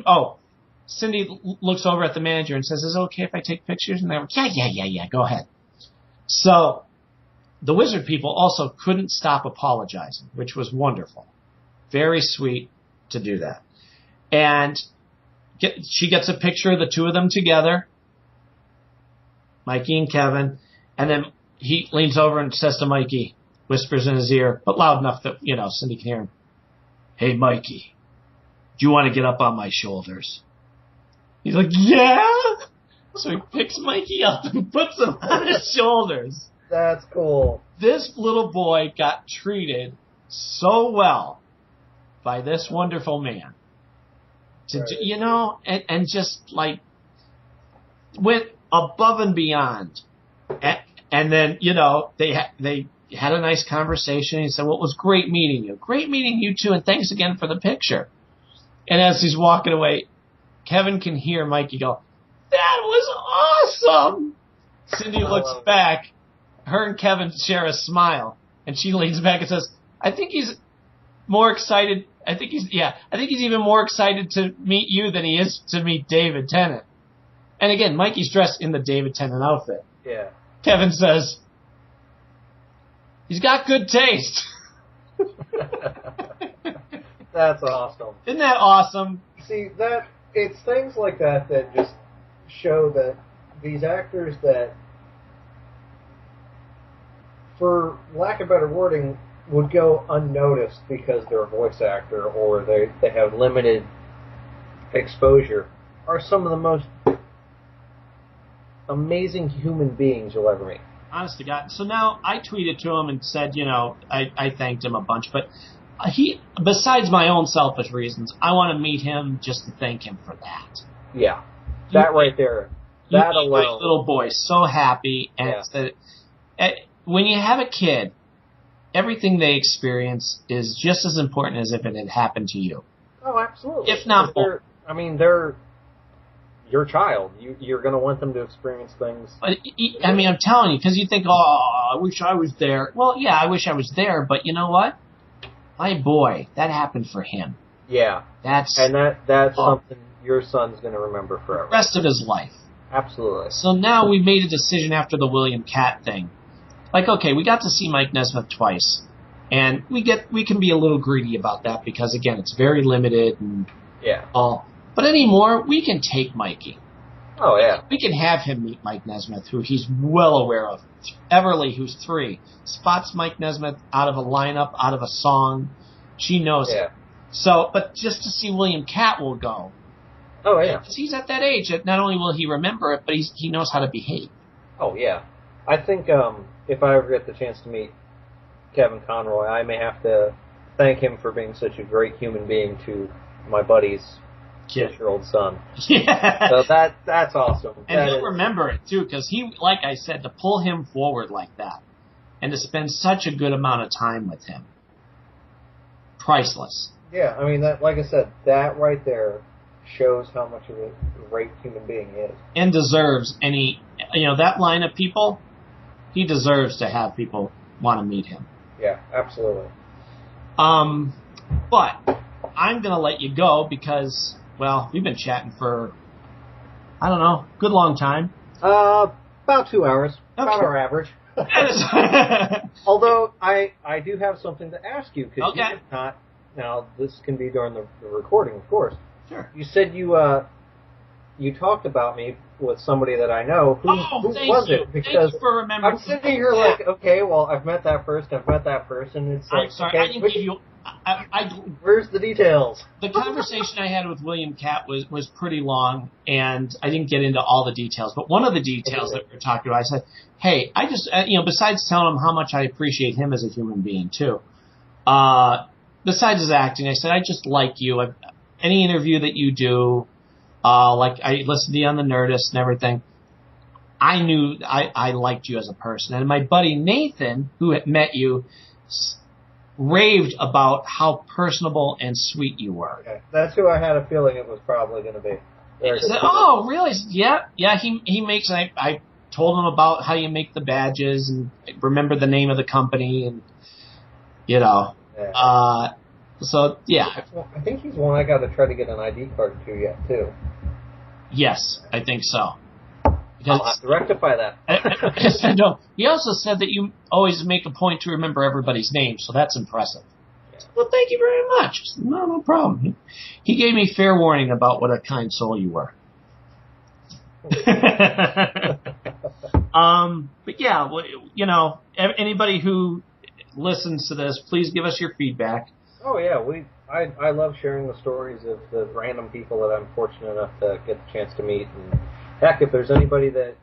Cindy looks over at the manager and says, "Is it okay if I take pictures?" And they're like, yeah, go ahead. So the Wizard people also couldn't stop apologizing, which was wonderful. Very sweet to do that. And she gets a picture of the two of them together, Mikey and Kevin, and then he leans over and says to Mikey, whispers in his ear, but loud enough that, Cindy can hear him, "Hey, Mikey, do you want to get up on my shoulders?" He's like, "Yeah." So he picks Mikey up and puts him on his shoulders. That's cool. This little boy got treated so well by this wonderful man. And just like went above and beyond. And then, they had a nice conversation. He said, "Well, it was great meeting you. Great meeting you too, and thanks again for the picture." And as he's walking away, Kevin can hear Mikey go, "That was awesome." Cindy looks back. Her and Kevin share a smile, and she leans back and says, I think he's more excited. I think he's even more excited to meet you than he is to meet David Tennant." And again, Mikey's dressed in the David Tennant outfit. Yeah. Kevin says, "He's got good taste." That's awesome. Isn't that awesome? See, it's things like that that just show that these actors that, for lack of better wording, would go unnoticed because they're a voice actor or they have limited exposure, are some of the most amazing human beings you'll ever meet. Honest to God. So now I tweeted to him and said, I thanked him a bunch, but besides my own selfish reasons, I want to meet him just to thank him for that. Yeah. That right there. That alone. My little boy so happy. And yeah. It's that when you have a kid, everything they experience is just as important as if it had happened to you. Oh, absolutely. If not more. They're your child. You're going to want them to experience things. But, I'm telling you, because you think, I wish I was there. Well, yeah, I wish I was there, but you know what? My boy, that happened for him. Yeah. That's something your son's going to remember forever. The rest of his life. Absolutely. So now we made a decision after the William Katt thing. Like, okay, we got to see Mike Nesmith twice. And we can be a little greedy about that because, again, it's very limited and all. But anymore, we can take Mikey. Oh, yeah. We can have him meet Mike Nesmith, who he's well aware of. Everly, who's 3, spots Mike Nesmith out of a lineup, out of a song. She knows it. So, but just to see William Katt will go. Oh, yeah. Because he's at that age that not only will he remember it, but he knows how to behave. Oh, yeah. I think if I ever get the chance to meet Kevin Conroy, I may have to thank him for being such a great human being to my buddy's 6-year-old son. Yeah. So that's awesome. And he'll remember it, too, because he, like I said, to pull him forward like that and to spend such a good amount of time with him, priceless. Yeah, I mean, that, like I said, that right there shows how much of a great human being he is. And deserves that line of people, he deserves to have people want to meet him. Yeah, absolutely. But I'm going to let you go because, well, we've been chatting for, I don't know, good long time. About 2 hours. Okay. About our average. Although, I do have something to ask you, because you did not, now this can be during the recording, of course. Sure. You said you talked about me with somebody that I know. Who was it? Because thank you for remembering. I'm sitting here like, okay, well, I've met that person. It's like, I'm sorry, okay, I didn't give you... where's the details? The conversation I had with William Katt was pretty long, and I didn't get into all the details. But one of the details that we were talking about, I said, hey, I just, besides telling him how much I appreciate him as a human being, too, besides his acting, I said, I just like you. Any interview that you do, like I listened to you on the Nerdist and everything, I knew I liked you as a person. And my buddy Nathan, who had met you, raved about how personable and sweet you were. Okay. That's who I had a feeling it was probably going to be. He said, oh, really? Yeah. He makes. I told him about how you make the badges and remember the name of the company and So yeah. I think he's one I got to try to get an ID card to yet too. Yes, I think so. I'll have to rectify that. No, he also said that you always make a point to remember everybody's name, so that's impressive. Yeah. Well, thank you very much. No problem. He gave me fair warning about what a kind soul you were. But yeah, anybody who listens to this, please give us your feedback. Oh yeah, I love sharing the stories of the random people that I'm fortunate enough to get the chance to meet. And heck, if there's anybody that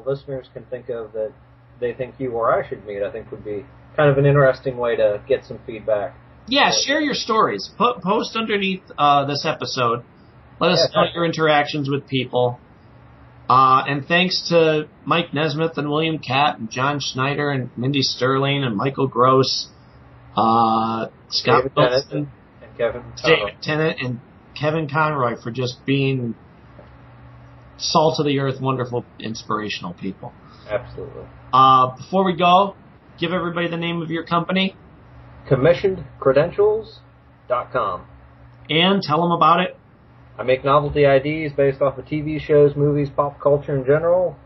listeners can think of that they think you or I should meet, I think would be kind of an interesting way to get some feedback. Yeah, share your stories. Post underneath this episode. Let us know your interactions with people. And thanks to Mike Nesmith and William Katt and John Schnieder and Mindy Sterling and Michael Gross, Scott Wilson, David Tennant, and Kevin Conroy for just being salt of the earth, wonderful, inspirational people. Absolutely. Before we go, give everybody the name of your company. CommissionedCredentials.com. And tell them about it. I make novelty IDs based off of TV shows, movies, pop culture in general.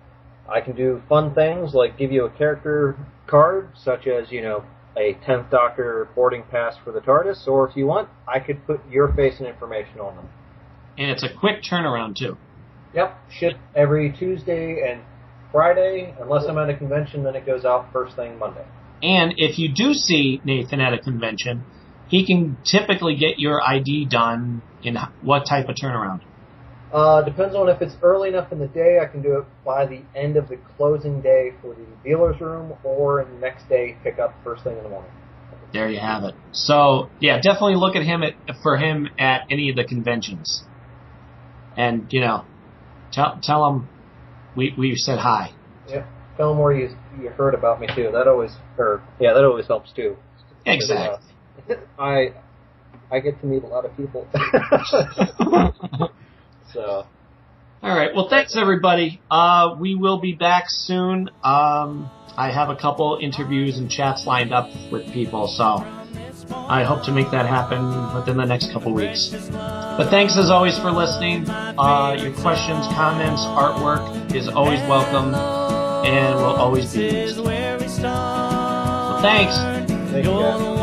I can do fun things like give you a character card, such as, a 10th Doctor boarding pass for the TARDIS, or if you want, I could put your face and information on them. And it's a quick turnaround, too. Yep, ship every Tuesday and Friday. Unless I'm at a convention, then it goes out first thing Monday. And if you do see Nathan at a convention, he can typically get your ID done in what type of turnaround? Depends on if it's early enough in the day. I can do it by the end of the closing day for the dealer's room, or in the next day pick up first thing in the morning. There you have it. So, yeah, definitely look at for him at any of the conventions. And, tell him we said hi. Yeah, tell him where you heard about me, too. That always helps, too. Exactly. I get to meet a lot of people. So. All right. Well, thanks, everybody. We will be back soon. I have a couple interviews and chats lined up with people, so I hope to make that happen within the next couple weeks. But thanks, as always, for listening. Your questions, comments, artwork is always welcome and will always be used. So thanks. Thank you, guys.